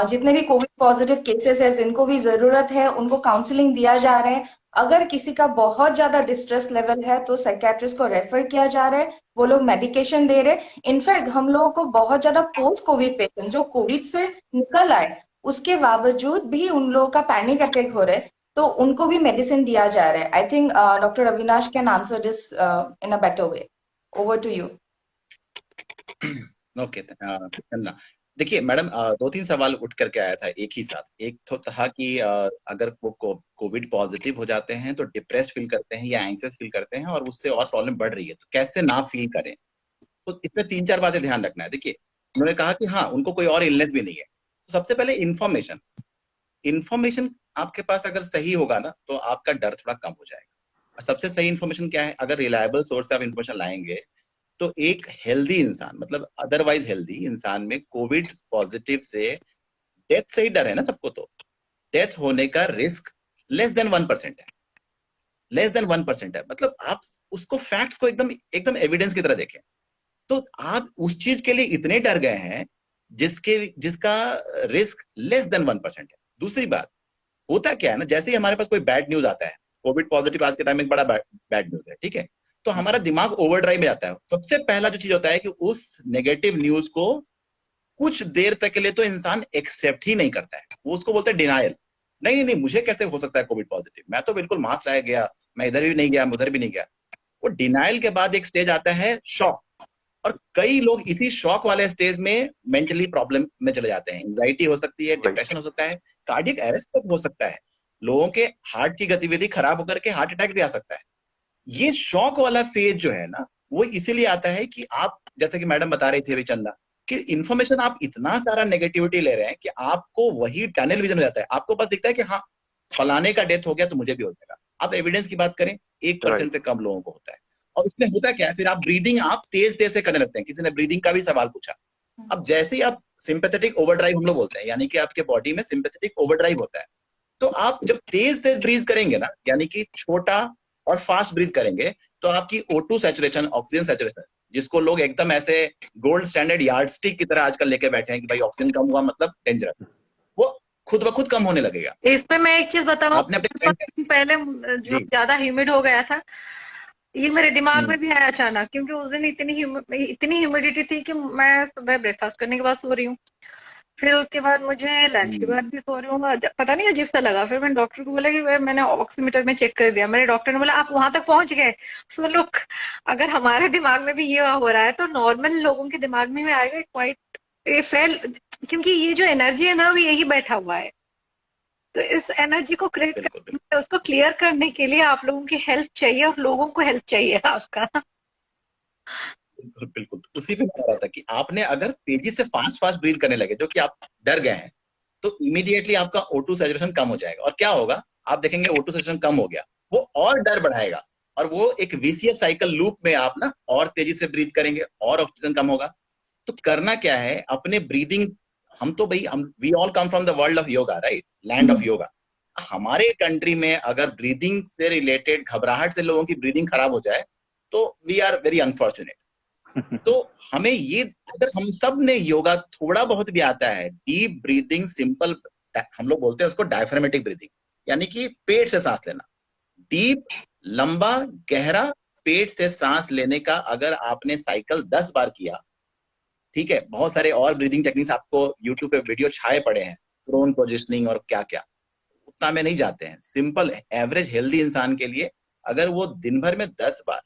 जितने भी कोविड पॉजिटिव केसेस है, जिनको भी जरूरत है, उनको काउंसलिंग दिया जा रहा है। अगर किसी का बहुत ज्यादा डिस्ट्रेस लेवल है तो साइकेट्रिस्ट को रेफर किया जा रहा है, वो लोग मेडिकेशन दे रहे हैं। इनफैक्ट हम लोगों को बहुत ज्यादा पोस्ट कोविड पेशेंट जो कोविड से निकल आए, उसके बावजूद भी उन लोगों का पैनिक अटैक हो रहा है, तो उनको भी मेडिसिन दिया जा रहा है। I think doctor Avinash can answer this in a better way. Over to you. Okay, Chandana, देखिए मैडम, दो तीन सवाल उठ करके आया था एक ही साथ। एक तो था कि अगर वो कोविड पॉजिटिव हो जाते हैं तो डिप्रेस्ड फील करते हैं या एंग्जियस फील करते हैं, और उससे और प्रॉब्लम बढ़ रही है, तो कैसे ना फील करें। तो इसमें तीन चार बातें ध्यान रखना है। देखिए, उन्होंने कहा कि हाँ, उनको कोई और इलनेस भी नहीं है, सबसे पहले इंफॉर्मेशन, इंफॉर्मेशन आपके पास अगर सही होगा ना तो आपका डर थोड़ा कम हो जाएगा। और सबसे सही इंफॉर्मेशन क्या है, अगर रिलायबल सोर्स से आप इंफॉर्मेशन लाएंगे तो एक हेल्दी इंसान, मतलब अदरवाइज हेल्दी इंसान में कोविड पॉजिटिव से डेथ से ही डर है ना सबको, तो डेथ होने का रिस्क लेस देन 1% है, लेस देन 1% है। मतलब आप उसको फैक्ट्स को एकदम एकदम एविडेंस की तरह देखें। तो आप उस चीज के लिए इतने डर गए हैं जिसका रिस्क लेस देन 1% है। दूसरी बात, होता क्या है ना, जैसे ही हमारे पास कोई बैड न्यूज आता है, कोविड पॉजिटिव आज के टाइम में एक बड़ा बैड न्यूज है, ठीक है, तो हमारा दिमाग ओवरड्राइव में जाता है। सबसे पहला जो चीज होता है कि उस नेगेटिव न्यूज को कुछ देर तक के लिए तो इंसान एक्सेप्ट ही नहीं करता है, वो उसको बोलते हैं डिनायल। नहीं नहीं नहीं, मुझे कैसे हो सकता है कोविड पॉजिटिव, मैं तो बिल्कुल मास्क लगाया गया, मैं इधर भी नहीं गया, मैं उधर भी नहीं गया। वो डिनायल के बाद एक स्टेज आता है शॉक, और कई लोग इसी शॉक वाले स्टेज में मेंटली प्रॉब्लम में चले जाते हैं। एंजाइटी हो सकती है, डिप्रेशन हो सकता है, कार्डियक अरेस्ट तक हो सकता है, लोगों के हार्ट की गतिविधि खराब होकर के हार्ट अटैक भी आ सकता है। ये शॉक वाला फेज जो है ना, वो इसीलिए आता है कि आप, जैसे कि मैडम बता रही थी अभी चंदा, कि इन्फॉर्मेशन आप इतना सारा नेगेटिविटी ले रहे हैं कि आपको वही टनल विजन हो जाता है। आपको बस दिखता है कि हाँ फलाने का डेथ हो गया तो मुझे भी हो जाएगा। आप एविडेंस की बात करें, 1% से कम लोगों को होता है। और उसमें होता क्या है, फिर आप ब्रीदिंग आप तेज तेज से करने लगते हैं। किसी ने ब्रीदिंग का भी सवाल पूछा। अब जैसे ही आप सिंपैथेटिक ओवरड्राइव हम लोग बोलते हैं, यानी कि आपके बॉडी में सिंपैथेटिक ओवरड्राइव होता है, तो आप जब तेज तेज ब्रीथ करेंगे ना, यानी कि छोटा और फास्ट ब्रीथ करेंगे, तो आपकी O2 सैचुरेशन, ऑक्सीजन सैचुरेशन, जिसको लोग एकदम ऐसे गोल्ड स्टैंडर्ड यार्डस्टिक की तरह आजकल लेके बैठे हैं कि भाई ऑक्सीजन कम हुआ मतलब डेंजर, वो खुद ब खुद कम होने लगेगा। इस पे मैं एक चीज बताऊं, आपने अपने पहले जो जी ज्यादा ह्यूमिड हो गया था, ये मेरे दिमाग में हम्म भी आया अचानक, क्योंकि उस दिन इतनी ह्यूमिडिटी थी कि मैं सुबह ब्रेकफास्ट करने के बाद सो रही हूँ, फिर उसके बाद मुझे लंच के बाद भी सो रही हूँ, पता नहीं अजीब सा लगा। फिर मैंने डॉक्टर को बोला कि मैंने ऑक्सीमीटर में चेक कर दिया। मेरे डॉक्टर ने बोला आप वहां तक पहुंच गए। सो लुक, अगर हमारे दिमाग में भी ये हो रहा है तो नॉर्मल लोगों के दिमाग में भी आएगा क्वाइट ए फेल, क्योंकि ये जो एनर्जी है ना, वो यही बैठा हुआ है। तो इस एनर्जी को क्रिएट बिल्कुल बिल्कुल करने, उसको क्लियर करने के लिए आप लोगों की हेल्प चाहिए और लोगों को हेल्प चाहिए आपका। बिल्कुल बिल्कुल। तो उसी पे बता रहा था कि आपने अगर तेजी से फास्ट फास्ट ब्रीथ करने लगे, जो कि आप डर गए हैं, तो इमीडिएटली आपका O2 सैचुरेशन कम हो जाएगा। और क्या होगा, आप देखेंगे O2 सैचुरेशन कम हो गया, वो और डर बढ़ाएगा, और वो एक विशियस साइकिल लूप में आप ना और तेजी से ब्रीथ करेंगे और ऑक्सीजन कम होगा। तो करना क्या है, अपने ब्रीदिंग, हम तो भाई हम we all come from the world of yoga, right, land of yoga. हमारे कंट्री में अगर ब्रीदिंग से रिलेटेड घबराहट से लोगों की ब्रीदिंग खराब हो जाए तो वी आर वेरी अनफॉर्चुनेट। तो हमें ये, अगर हम सब ने योगा थोड़ा बहुत भी आता है, डीप ब्रीदिंग, सिंपल, हम लोग बोलते हैं उसको डायफ्रामेटिक ब्रीदिंग, यानी कि पेट से सांस लेना, डीप, लंबा, गहरा पेट से सांस लेने का अगर आपने साइकिल 10 बार किया, ठीक है, बहुत सारे और ब्रीदिंग टेक्निक्स आपको यूट्यूब पे वीडियो छाए पड़े हैं, प्रोन पोजिशनिंग और क्या क्या, उतना में नहीं जाते हैं। सिंपल एवरेज हेल्दी इंसान के लिए अगर वो दिन भर में 10 बार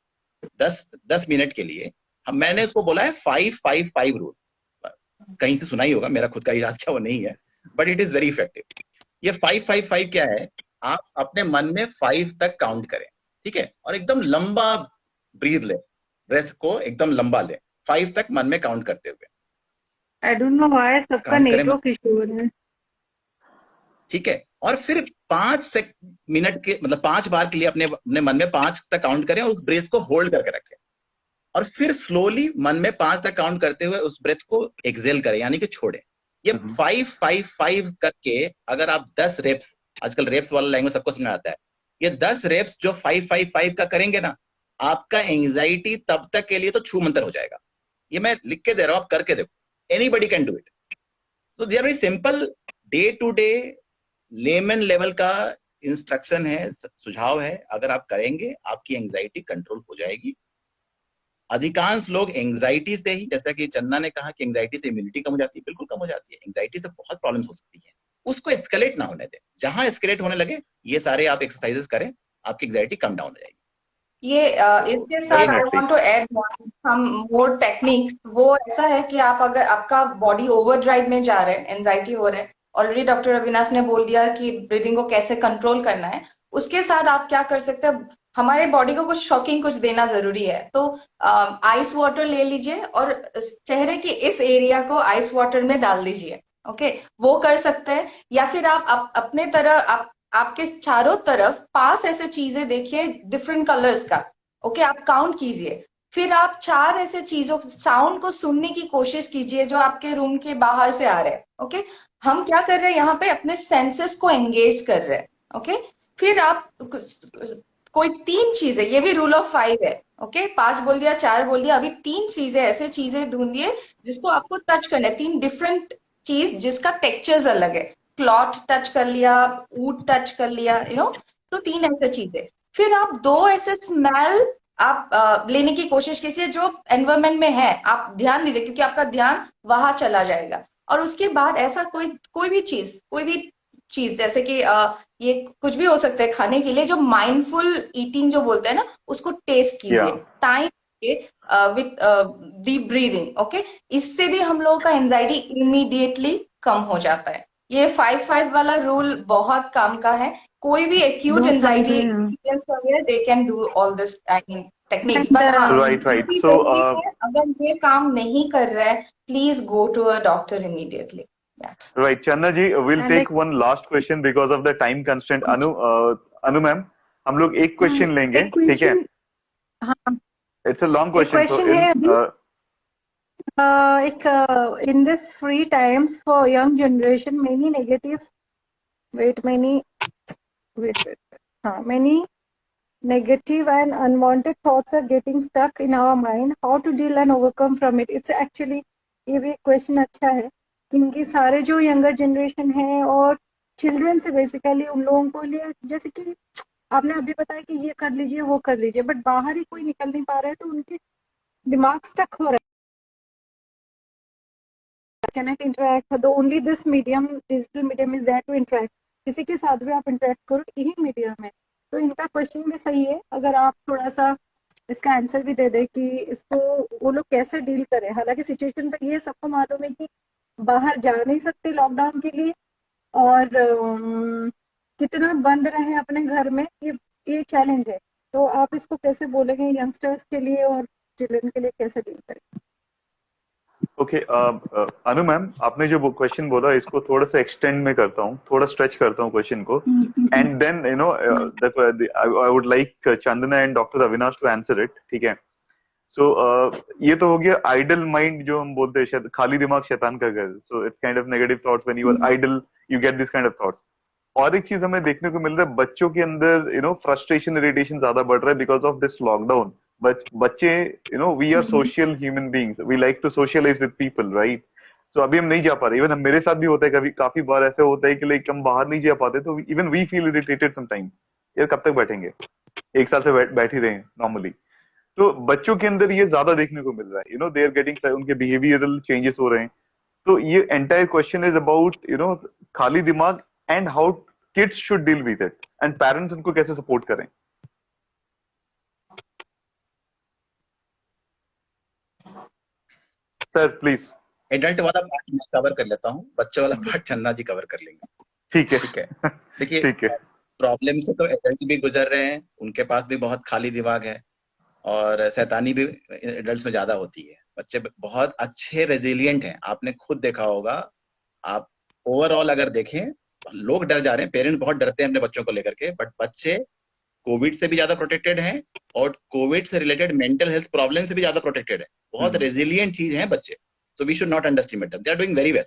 10 मिनट के लिए, मैंने उसको बोला है 5-5-5 रूल, कहीं से सुना ही होगा, मेरा खुद का याद क्या वो नहीं है, but it is very effective. ये 5-5-5 क्या है, आप अपने मन में 5 तक काउंट करें, ठीक है, और एकदम लंबा ब्रीथ ले, ब्रेथ को एकदम लंबा ले, 5 तक मन में काउंट करते हुए आई डोंट नो व्हाई सबका काउंट करें, नेटवर्क इशू है। ठीक है। और फिर 5 मिनट के, मतलब 5 बार के लिए अपने अपने मन में 5 तक काउंट करें और उस ब्रेथ को होल्ड करके रखें, और फिर स्लोली मन में 5 तक काउंट करते हुए उस ब्रेथ को एक्सेल करें, यानी कि छोड़ें। ये 5-5-5 करके अगर आप 10 रेप्स, आजकल रेप्स वाला लैंग्वेज सबको समझ आता है, ये 10 रेप्स जो 5-5-5 का करेंगे ना, आपका एंजाइटी तब तक के लिए तो छू मंतर हो जाएगा। ये मैं लिख के दे रहा हूं, आप करके देखो, एनीबडी कैन डू इट। तो they are very simple, day to day layman level का इंस्ट्रक्शन है, सुझाव है। अगर आप करेंगे आपकी एंजाइटी कंट्रोल हो जाएगी। अधिकांश लोग एंजाइटी से ही, जैसा कि चंदा ने कहा कि एंजाइटी से इम्यूनिटी कम हो जाती है, बिल्कुल कम हो जाती है। एंजाइटी से बहुत प्रॉब्लम्स हो सकती है, उसको एस्केलेट ना होने दें। जहां एस्केलेट होने लगे, ये सारे आप एक्सरसाइजेस करें, आपकी एंजाइटी कम डाउन हो जाएगी। ये इसके साथ आई वांट टू ऐड हम मोर टेक्निक। वो ऐसा है कि आप, अगर आपका बॉडी ओवरड्राइव में जा रहा है, एंजाइटी हो रहा है, ऑलरेडी डॉक्टर अविनाश ने बोल दिया कि ब्रीदिंग को कैसे कंट्रोल करना है। उसके साथ आप क्या कर सकते हैं, हमारे बॉडी को कुछ शॉकिंग कुछ देना जरूरी है। तो आइस वाटर ले लीजिए और चेहरे के इस एरिया को आइस वाटर में डाल दीजिए। ओके, वो कर सकते हैं। या फिर आप अपने तरह आपके चारों तरफ 5 ऐसे चीजें देखिए डिफरेंट कलर्स का। ओके, आप काउंट कीजिए। फिर आप 4 ऐसे चीजों साउंड को सुनने की कोशिश कीजिए जो आपके रूम के बाहर से आ रहे हैं। ओके, हम क्या कर रहे हैं यहाँ पे, अपने सेंसेस को एंगेज कर रहे हैं। ओके, फिर आप कोई 3 चीजें, ये भी रूल ऑफ 5 है। ओके, 5 बोल दिया, 4 बोल दिया, अभी 3 चीजें, ऐसे चीजें ढूंढिए जिसको आपको टच करना है। 3 डिफरेंट चीज जिसका टेक्सचर्स अलग है। क्लॉथ टच कर लिया, वुड टच कर लिया, तो 3 ऐसे चीजें। फिर आप 2 ऐसे स्मेल आप लेने की कोशिश कीजिए जो एनवायरमेंट में है, आप ध्यान दीजिए क्योंकि आपका ध्यान वहां चला जाएगा। और उसके बाद ऐसा कोई भी चीज जैसे कि ये कुछ भी हो सकता है खाने के लिए, जो माइंडफुल ईटिंग जो बोलते हैं ना, उसको टेस्ट कीजिए Yeah. Time with deep breathing. Okay, इससे भी हम लोगों का एंजाइटी इमीडिएटली कम हो जाता है। ये 5-5 वाला रूल बहुत काम का है। कोई भी एक्यूट बहुत काम एंजाइटी पे experience they can do all this techniques. And but हाँ, Right, ये right. भी So, जरूरी है, अगर ये काम नहीं कर रहा है, please go to a doctor immediately. right, Channa ji, we'll and take one last question because of the time constraint. Anu ma'am, हम लोग एक क्वेश्चन लेंगे, एक ठीक है? क्वेश्चन, हाँ It's a long एक question, so क्वेश्चन है अभी। एक in this free times for young generation many negatives wait many many negative and unwanted thoughts are getting stuck in our mind, how to deal and overcome from it? It's actually, ये भी क्वेश्चन अच्छा है क्योंकि सारे जो यंगर जनरेशन है और चिल्ड्रन से बेसिकली उन लोगों को लिए, जैसे कि आपने अभी बताया कि ये कर लीजिए वो कर लीजिए, बट बाहर ही कोई निकल नहीं पा रहा है तो उनके दिमाग स्टक हो रहा है। Cannot interact, the only this medium, digital medium is there to interact. किसी के साथ भी आप इंटरेक्ट करो, यही मीडियम है। तो इनका क्वेश्चन भी सही है, अगर आप थोड़ा सा इसका आंसर भी दे दे कि इसको वो लोग कैसे डील करें। हालांकि सिचुएशन तो ये सबको मालूम है कि बाहर जा नहीं सकते लॉकडाउन के लिए, और कितना बंद रहे अपने घर में, ये चैलेंज है। तो आप इसको कैसे बोलेंगे यंगस्टर्स के लिए और चिल्ड्रन के लिए, कैसे डील करें? ओके, अनु मैम, आपने जो क्वेश्चन बोला इसको थोड़ा सा एक्सटेंड में करता हूँ, थोड़ा स्ट्रेच करता हूँ क्वेश्चन को, and then I would like Chandana and doctor Avinash to answer it, ठीक है? सो ये तो हो गया आइडल माइंड, जो हम बोलते हैं खाली दिमाग शैतान का घर। So it's kind of negative thoughts when you are idle, you get this kind of thoughts. और एक चीज हमें देखने को मिल रहा है, बच्चों के अंदर फ्रस्ट्रेशन, इरिटेशन ज्यादा बढ़ रहा है बिकॉज ऑफ दिस लॉकडाउन। बच्चे, we are social human beings, we like to socialize with people, right? तो अभी हम नहीं जा पा रहे। इवन मेरे साथ भी होता है, कभी काफी बार ऐसे होता है कि लाइक हम बाहर नहीं जा पाते, तो even we feel irritated sometime, यार कब तक बैठेंगे, एक साल से बैठ ही रहे हैं नॉर्मली। तो बच्चों के अंदर ये ज्यादा देखने को मिल रहा है, दे आर गेटिंग, उनके बिहेवियरल चेंजेस हो रहे हैं। तो ये एंटायर क्वेश्चन इज अबाउट खाली दिमाग and how kids should deal with it, and parents उनको कैसे सपोर्ट करें। Sir please. एडल्ट वाला पार्ट मैं कवर कर लेता हूँ, बच्चों वाला पार्ट चंदा जी कवर कर लेंगे। ठीक है, ठीक है, देखिए ठीक है। प्रॉब्लम से तो एडल्ट भी गुजर रहे हैं, उनके पास भी बहुत खाली दिमाग है, और शैतानी भी एडल्ट्स में ज्यादा होती है। बच्चे बहुत अच्छे रेजिलिएंट हैं, आपने खुद देखा होगा। आप ओवरऑल अगर देखें, लोग डर जा रहे हैं, पेरेंट्स बहुत डरते हैं अपने बच्चों को लेकर के, बट बच्चे कोविड से भी ज्यादा प्रोटेक्टेड हैं, और कोविड से रिलेटेड मेंटल हेल्थ प्रॉब्लम से भी ज्यादा प्रोटेक्टेड है। बहुत रेजिलिएंट चीज है बच्चे, so we should not underestimate them. They are doing very well,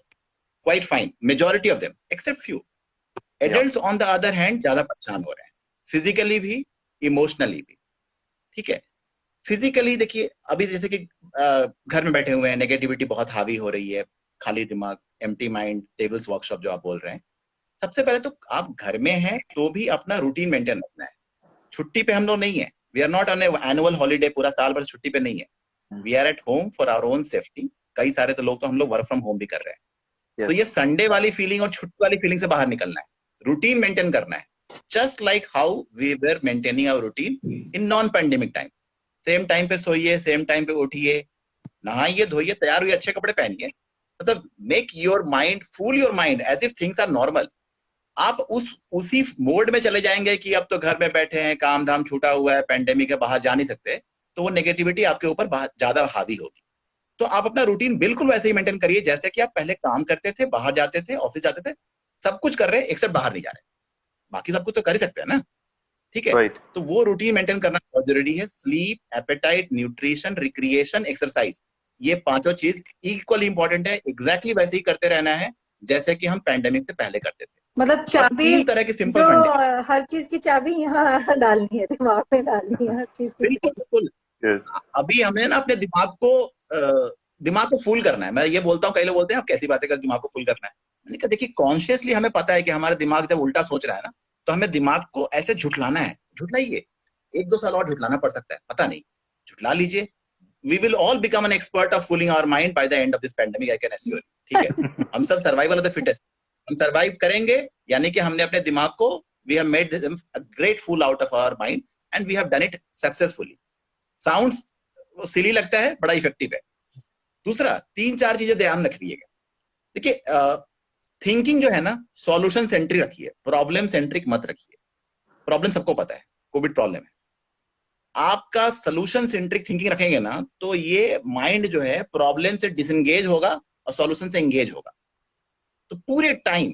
quite fine, majority of them except few. Adults on the other hand ज्यादा परेशान हो रहे हैं, फिजिकली भी, इमोशनली भी। ठीक है, फिजिकली देखिए, अभी जैसे कि घर में बैठे हुए हैं, नेगेटिविटी बहुत हावी हो रही है, खाली दिमाग, एम्प्टी माइंड, टेबल्स वर्कशॉप जो आप बोल रहे हैं। सबसे पहले तो आप घर में हैं तो भी अपना रूटीन मेंटेन रखना है। छुट्टी पे हम लोग नहीं है, we are not on annual holiday, पूरा साल भर छुट्टी पे नहीं है। We are at home for our own safety. कई सारे तो लोग, तो हम लोग वर्क फ्रॉम होम भी कर रहे हैं। तो ये संडे वाली फीलिंग और छुट्टी वाली फीलिंग से बाहर निकलना है, रूटीन मेंटेन करना है, just like how we were maintaining our routine in non pandemic time. Same time पे सोइए, सेम टाइम पे उठिए, नहाइए धोइए, तैयार हुए, अच्छे कपड़े पहनिए, मतलब make your mind, fool your mind as if things are normal. आप उसी मोड में चले जाएंगे कि अब तो घर में बैठे हैं, काम धाम छूटा हुआ है, पेंडेमिक है, बाहर जा नहीं सकते, तो वो नेगेटिविटी आपके ऊपर ज्यादा हावी होगी। तो आप अपना रूटीन बिल्कुल वैसे ही मेंटेन करिए जैसे कि आप पहले काम करते थे, बाहर जाते थे, ऑफिस जाते थे, सब कुछ कर रहे हैं एक्सेप्ट बाहर नहीं जा रहे, बाकी सब कुछ तो कर ही सकते हैं ना, ठीक है। Right. तो वो रूटीन मेंटेन करना बहुत जरूरी है। Sleep, appetite, nutrition, recreation, exercise, ये पांचों चीज इक्वली इंपॉर्टेंट है। एग्जैक्टली वैसे ही करते रहना है जैसे कि हम पैंडेमिक से पहले करते थे। मतलब और चाबी, 3 तरह के सिंपल जो फंडे, हर चीज की चाबी यहाँ डालनी है, दिमाग में डालनी है हर चीज की बिल्कुल बिल्कुल। Yes. अभी हमें ना अपने दिमाग को फूल करना है। मैं ये बोलता हूँ, कई लोग बोलते हैं आप कैसी बातें कर, दिमाग को फूल करना है। मैंने कहा देखिए, कॉन्शियसली हमें पता है कि हमारा दिमाग जब उल्टा सोच रहा है ना, तो हमें दिमाग को ऐसे झुठलाना है। झुठलाइए, 1-2 साल और झुठलाना पड़ सकता है, पता नहीं, झुठला लीजिए। We will all become an expert of fooling our mind by the end of this pandemic, I can assure you, ठीक है। हम सब सर्वाइवल ऑफ द फिटेस्ट, हम सर्वाइव करेंगे, यानी कि हमने अपने दिमाग को, we have made a great fool out of our mind and we have done it successfully. Sounds silly लगता है, बड़ा इफेक्टिव है। दूसरा, 3-4 चीजें ध्यान रखिएगा। देखिए, थिंकिंग जो है ना, सॉल्यूशन सेंट्रिक रखिए, प्रॉब्लम सेंट्रिक मत रखिए। प्रॉब्लम सबको पता है, कोविड प्रॉब्लम है। आपका सोल्यूशन सेंट्रिक थिंकिंग रखेंगे ना, तो ये माइंड जो है प्रॉब्लम से डिसएंगेज होगा और सॉल्यूशन से एंगेज होगा। तो पूरे टाइम,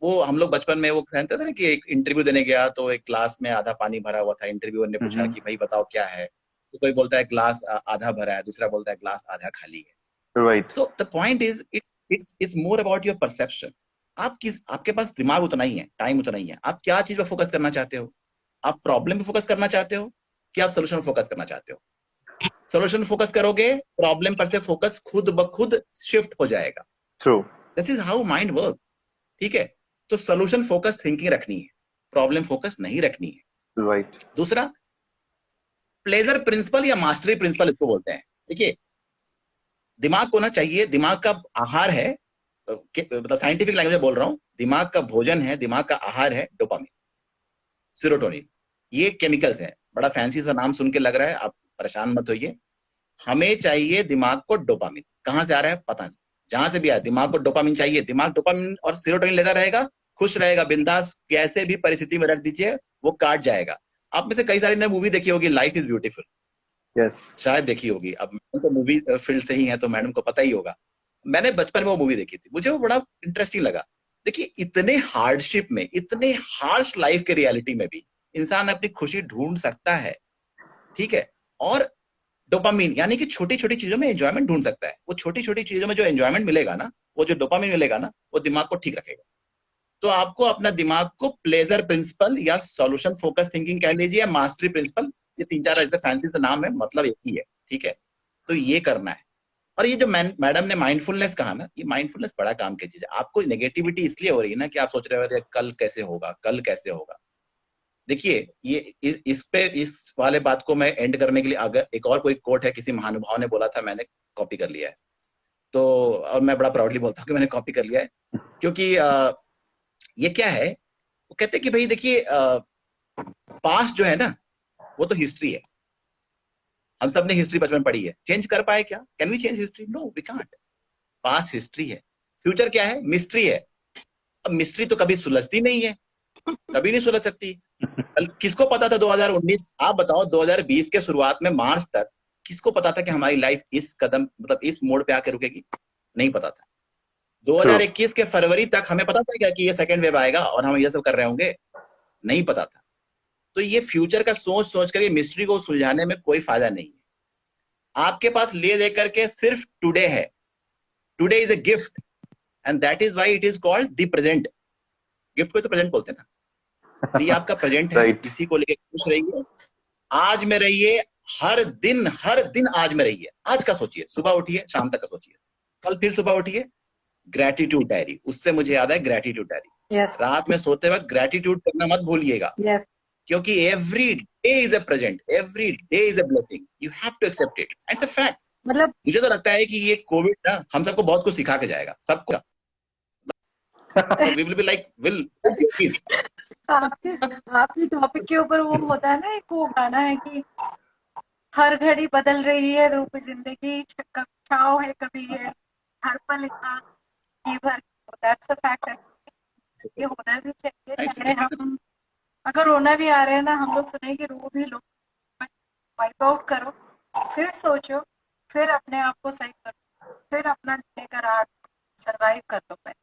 वो हम लोग बचपन में वो कहते थे ना कि एक इंटरव्यू देने गया तो एक ग्लास में आधा पानी भरा हुआ था, इंटरव्यूअर ने पूछा कि भाई बताओ क्या है, तो कोई बोलता है ग्लास आधा भरा है, दूसरा बोलता है ग्लास आधा खाली है। Right. So the point is, it's more about your perception. आपके पास दिमाग उतना ही है, टाइम उतना ही है। आप क्या चीज पे फोकस करना चाहते हो? आप प्रॉब्लम पे फोकस करना चाहते हो कि आप सोल्यूशन फोकस करना चाहते हो? सोल्यूशन फोकस करोगे, प्रॉब्लम पर से फोकस खुद ब खुद शिफ्ट हो जाएगा। True. This is how mind work, ठीक है। तो सोल्यूशन फोकस थिंकिंग रखनी है, प्रॉब्लम फोकस नहीं रखनी है। Right. दूसरा, प्लेजर प्रिंसिपल या मास्टरी प्रिंसिपल इसको बोलते हैं। देखिए, दिमाग को ना चाहिए, दिमाग का आहार है, मतलब साइंटिफिक लैंग्वेज में बोल रहा हूं, दिमाग का भोजन है, दिमाग का आहार है डोपामिन, सीरोटोनिन। ये केमिकल्स हैं, बड़ा फैंसी सा नाम सुन के लग रहा है, आप परेशान मत होइए। हमें चाहिए दिमाग को डोपामिन। कहां से आ रहा है पता नहीं, जहां से भी आए दिमाग को डोपामिन चाहिए। दिमाग डोपामिन और सीरोटोनिन लेता रहेगा, खुश रहेगा, बिंदास, कैसे भी परिस्थिति में रख दीजिए वो काट जाएगा। आप में से कई सारी ने मूवी देखी होगी, लाइफ इज ब्यूटीफुल, Yes. शायद देखी होगी। अब मैडम तो मूवी फील्ड से ही है तो मैडम को पता ही होगा। मैंने बचपन में वो मूवी देखी थी, मुझे वो बड़ा इंटरेस्टिंग लगा। देखिए, इतने हार्डशिप में, इतने हार्श लाइफ के रियलिटी में भी इंसान अपनी खुशी ढूंढ सकता है, ठीक है। और डोपामिन यानी कि छोटी छोटी चीजों में एंजॉयमेंट ढूंढ सकता है। वो छोटी छोटी चीजों में जो एंजॉयमेंट मिलेगा ना, वो जो डोपामिन मिलेगा ना, वो दिमाग को ठीक रखेगा। तो आपको अपना दिमाग को प्लेजर प्रिंसिपल या सॉल्यूशन फोकस थिंकिंग कह लीजिए, या मास्टरी प्रिंसिपल, ये 3-4 ऐसे फैंसी से नाम है, मतलब एक ही है, ठीक है। तो ये करना है। और ये जो मैडम ने माइंडफुलनेस कहा ना, ये माइंडफुलनेस बड़ा काम की चीज है। आपको नेगेटिविटी इसलिए हो रही है ना कि आप सोच रहे हो अरे कल कैसे होगा, कल कैसे होगा। देखिए, ये इस वाले बात को मैं एंड करने के लिए, अगर एक और कोई कोट है, किसी महानुभाव ने बोला था, मैंने कॉपी कर लिया है। तो और मैं बड़ा प्राउडली बोलता हूँ कि मैंने कॉपी कर लिया है, क्योंकि ये क्या है, वो कहते हैं कि भाई देखिए, पास्ट जो है ना, वो तो हिस्ट्री है। हम सब ने हिस्ट्री बचपन पढ़ी है, चेंज कर पाए क्या? Can we change history? No, we can't. Past history है, फ्यूचर क्या है? मिस्ट्री है। अब मिस्ट्री तो कभी सुलझती नहीं है, कभी नहीं सुलझ सकती। कल किसको पता था 2019, आप बताओ 2020 के शुरुआत में मार्च तक किसको पता था कि हमारी लाइफ इस कदम, मतलब इस मोड़ पे आके रुकेगी? नहीं पता था। 2021 के फरवरी तक हमें पता था क्या कि ये सेकंड वेव आएगा और हम ये सब कर रहे होंगे? नहीं पता था। तो ये फ्यूचर का सोच सोच कर ये मिस्ट्री को सुलझाने में कोई फायदा नहीं है। आपके पास ले दे करके सिर्फ टुडे है। Today is a gift and that is why it is called the present. Gift को तो प्रेजेंट बोलते हैं ना। तो ये आपका प्रेजेंट है, Right. इसी को लेके खुश रहिए, आज में रहिए, हर दिन आज में रहिए। आज का सोचिए, सुबह उठिए, शाम तक का सोचिए, कल फिर सुबह उठिए, ग्रेटिट्यूड डायरी। उससे मुझे याद है ग्रेटिट्यूड डायरी। यस रात में सोते वक्त ग्रेटिट्यूड करना मत भूलिएगा, यस क्योंकि every day is a present, every day is a blessing, you have to accept it, it's a fact. मतलब मुझे तो लगता है कि ये कोविड ना हम सबको बहुत कुछ सिखा के जाएगा, सबको। We will be like will please. आपके आपके टॉपिक के ऊपर वो होता है ना, एक वो गाना है कि हर घड़ी बदल रही है रूप जिंदगी, कभी छाँव है कभी है, हर पल इतना जी भर। That's a fact. ये होना भी चाहिए, चाहे हम अगर रोना भी आ रहे हैं ना, हम लोग सुने कि रो भी लो, बट वाइप आउट करो, फिर सोचो फिर अपने आप को सही कर लो, फिर अपना जीने का राह सरवाइव कर लो पहले।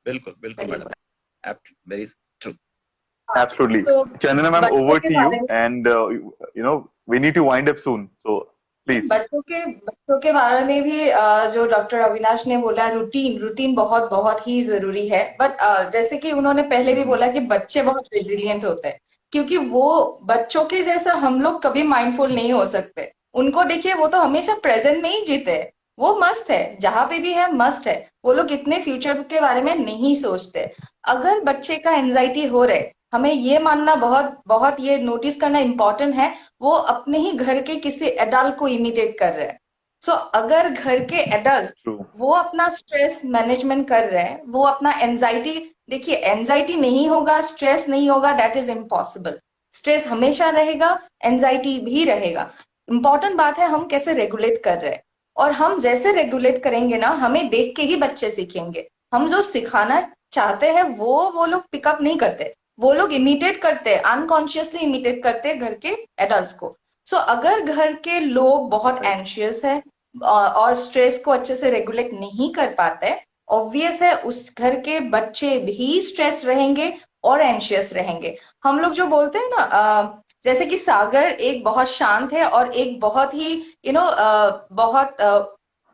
बिल्कुल बिल्कुल मैडम, वेरी ट्रू। Absolutely. तो Chandana ma'am, बच्चों over के to you. बारे में And, we need to wind up soon. So, please. बच्चों के बारे में भी जो डॉक्टर अविनाश ने बोला, रूटीन रूटीन बहुत बहुत ही जरूरी है। बट जैसे कि उन्होंने पहले भी Mhm. बोला कि बच्चे बहुत रेजिलियंट होते हैं, क्योंकि वो बच्चों के जैसा हम लोग कभी माइंडफुल नहीं हो सकते। उनको देखिए, वो तो हमेशा प्रेजेंट में ही जीते हैं। वो मस्त है, जहां पे भी है मस्त है। वो लोग इतने फ्यूचर के बारे में नहीं सोचते। अगर बच्चे का एंजाइटी हो रहे, हमें ये मानना बहुत बहुत ये नोटिस करना इंपॉर्टेंट है, वो अपने ही घर के किसी एडल्ट को इमिटेट कर रहे हैं। सो अगर घर के एडल्ट True. वो अपना स्ट्रेस मैनेजमेंट कर रहे हैं, वो अपना एंजाइटी, देखिए एंजाइटी नहीं होगा, स्ट्रेस नहीं होगा, दैट इज इम्पॉसिबल। स्ट्रेस हमेशा रहेगा, एंजाइटी भी रहेगा। इंपॉर्टेंट बात है हम कैसे रेगुलेट कर रहे हैं। और हम जैसे रेगुलेट करेंगे ना, हमें देख के ही बच्चे सीखेंगे। हम जो सिखाना चाहते हैं वो लोग पिकअप नहीं करते, वो लोग इमिटेट करते हैं, अनकॉन्शियसली इमिटेट करते हैं घर के एडल्ट्स को। सो अगर घर के लोग बहुत Right. एंशियस है और स्ट्रेस को अच्छे से रेगुलेट नहीं कर पाते, ऑब्वियस है उस घर के बच्चे भी स्ट्रेस रहेंगे और एंशियस रहेंगे। हम लोग जो बोलते हैं ना, जैसे कि सागर एक बहुत शांत है और एक बहुत ही बहुत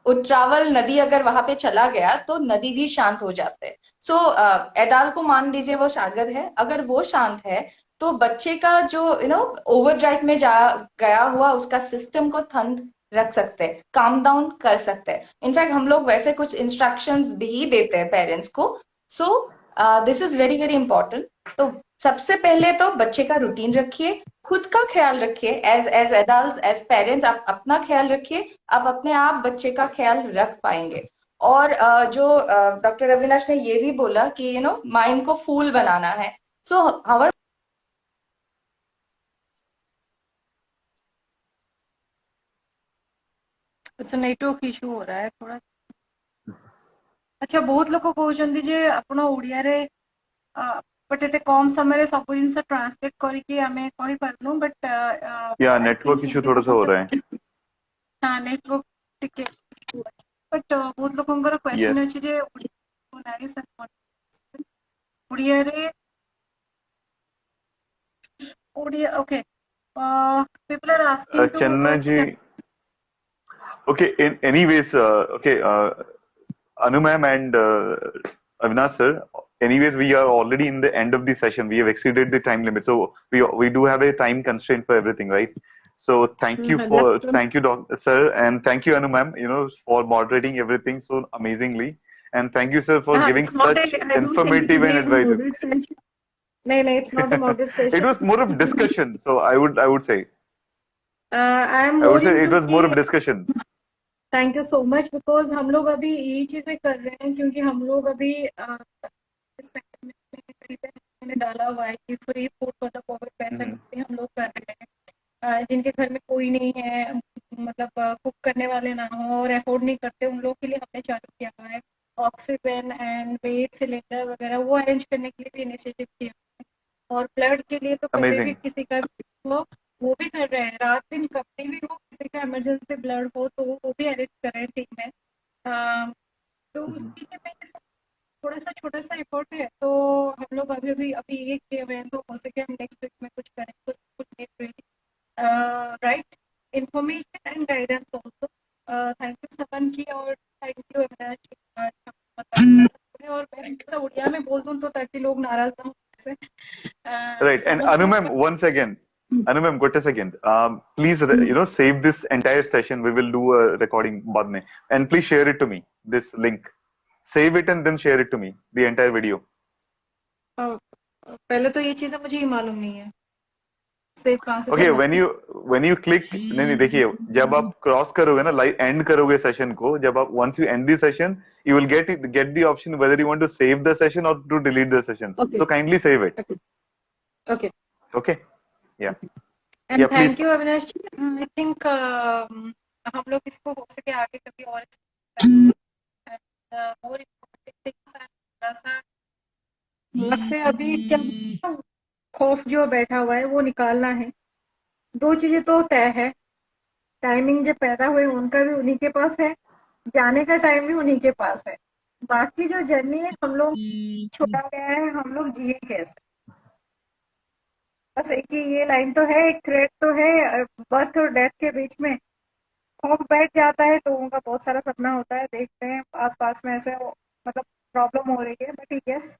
उत्रावल नदी अगर वहां पे चला गया तो नदी भी शांत हो जाते हैं। सो एडाल को मान लीजिए वो सागर है, अगर वो शांत है तो बच्चे का जो ओवरड्राइव में जा गया हुआ उसका सिस्टम को ठंड रख सकते हैं, काम डाउन कर सकते हैं। इनफैक्ट हम लोग वैसे कुछ इंस्ट्रक्शंस भी देते हैं पेरेंट्स को। So this is very very important. तो सबसे पहले तो बच्चे का रूटीन रखिए, खुद का ख्याल रखिए, as as adult as parents आप अपना ख्याल रखिए, आप अपने आप बच्चे का ख्याल रख पाएंगे। और जो डॉक्टर अविनाश ने ये भी बोला कि माइंड को फूल बनाना है। सो हवर अच्छा, नेटवर्क इश्यू हो रहा है थोड़ा। अच्छा, बहुत लोग कहते जे आपण ओडिया बट एते कम समय सब जिन ट्रांसलेट करके आम कही पारनु, but Yeah, I network think issue Hindi थोड़ा सा हो समझते। रहा है. हाँ, नेटवर्क टिके बट बहुत लोकंकर Yes. क्वेश्चन अछि जे ओडिया रे Odia okay, people are asking to Channa ji. Okay. Anyways, okay. Anu ma'am and Avinash sir. Anyways, we are already in the end of the session. We have exceeded the time limit, so we do have a time constraint for everything, right? So that's true. thank you, sir, and thank you, Anu ma'am, for moderating everything so amazingly, and thank you, sir, for giving It's not such a, I don't think informative and there is a advices. moderate session. No, it's not a moderate It session. was more of discussion, so I am I more would say it into was more of कि discussion. Thank you so much, because हम लोग अभी यही चीजें कर रहे हैं क्योंकि हम लोग अभी इस pandemic में कहीं पे हमने डाला हुआ है कि free food for the Covid पैसे Hmm. हम लोग कर रहे हैं। जिनके घर में कोई नहीं है, मतलब कुक करने वाले ना हो और अफोर्ड नहीं करते, उन लोगों के लिए हमने चालू किया हुआ है ऑक्सीजन एंड वेट सिलेंडर वगैरह, वो अरेंज करने के लिए भी इनिशिएटिव किया है। और ब्लड के लिए तो कभी भी Amazing. किसी का हो वो भी कर रहे हैं, रात दिन कभी भी हो किसी का इमरजेंसी ब्लड हो तो वो भी अरेंज कर रहे हैं टीम में। तो Mhm. उसके लिए मैं थोड़ा सा छोटा सा एफर्ट है, तो हम लोग अभी अभी अभी ये किए हुए हैं, तो हो सके हम नेक्स्ट वीक में कुछ करें तो कुछ right information and guidance also. Thank you Sapan की और थैंक यू अविनाश जी, और मैं थोड़ा सा उड़िया में बोल दूं तो ताकि लोग नाराज ना हो मुझसे। Right. And Anu समझते ma'am, हो? once again, Anu ma'am, got a second. Please, save this entire session. We will do a recording बाद में. And please share it to me, this link. Save it and then share it to me, the entire video. पहले तो ये चीजें मुझे ही मालूम नहीं है, सेव कहाँ से Okay, करना है। when you click, नहीं देखिए, जब आप क्रॉस करोगे ना, लाइव एंड करोगे सेशन को, जब आप once you end the session, you will get the option whether you want to save the session or to delete the session. Okay. So kindly save it. Okay. Okay. Yeah. And Yeah, please. Thank you Avinash ji. I think हम लोग इसको हो सके आगे कभी और मोर इम्पोर्टेंट थोड़ा सा अलग से अभी क्या खौफ जो बैठा हुआ है वो निकालना है। दो चीजें तो तय है, टाइमिंग जो पैदा हुए उनका भी उन्हीं के पास है, जाने का टाइम भी उन्हीं के पास है। बाकी जो जर्नी है हम लोग छोड़ा गया है, हम लोग जिए कैसे। बस एक ही ये लाइन तो है, एक थ्रेड तो है, बर्थ और डेथ के बीच में खौफ बैठ जाता है। तो उनका बहुत सारा सपना होता है, देखते हैं आसपास में ऐसे मतलब प्रॉब्लम हो रही है, बट यस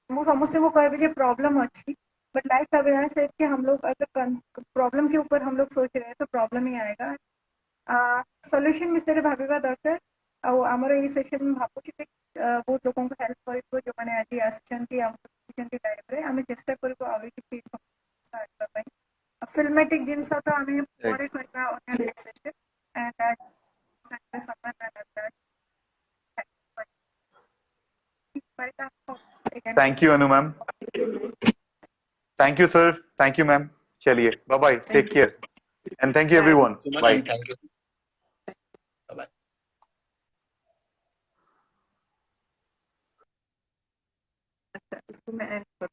ମୁଁ ସମସ୍ତଙ୍କୁ କହିବି ଯେ प्रॉब्लम अच्छी, बट लाइफ अवेयरनेस है कि हम लोग अगर प्रॉब्लम के ऊपर हम लोग सोच रहे हैं तो प्रॉब्लम ही आएगा। सॉल्यूशन विषय भाविବା दरकार। ଆଉ ଆମର ଏଇ ସେସନ ଭାବୁଛି ଯେ ବହୁତ ଲୋକଙ୍କୁ ହେଲ୍ପ କରିବ, ଯୋଉମାନେ ଆଜି ଆସିଛନ୍ତି ଆମ ଲାଇଫରେ। ଆମେ ଚେଷ୍ଟା କରିବୁ ଆହୁରି କିଛି ଆଣିବା ପାଇଁ। ଫିଲ୍ମେଟିକ୍ ଜିନିଷ ତ ଆମେ ପରେ କରିବା ଅନ୍ୟ session and Thank you, Anu ma'am. Thank you, sir. Thank you, ma'am. चलिए, bye bye. Take care. And thank you, Bye. everyone. Suman, Bye. and thank you. Bye bye. मैं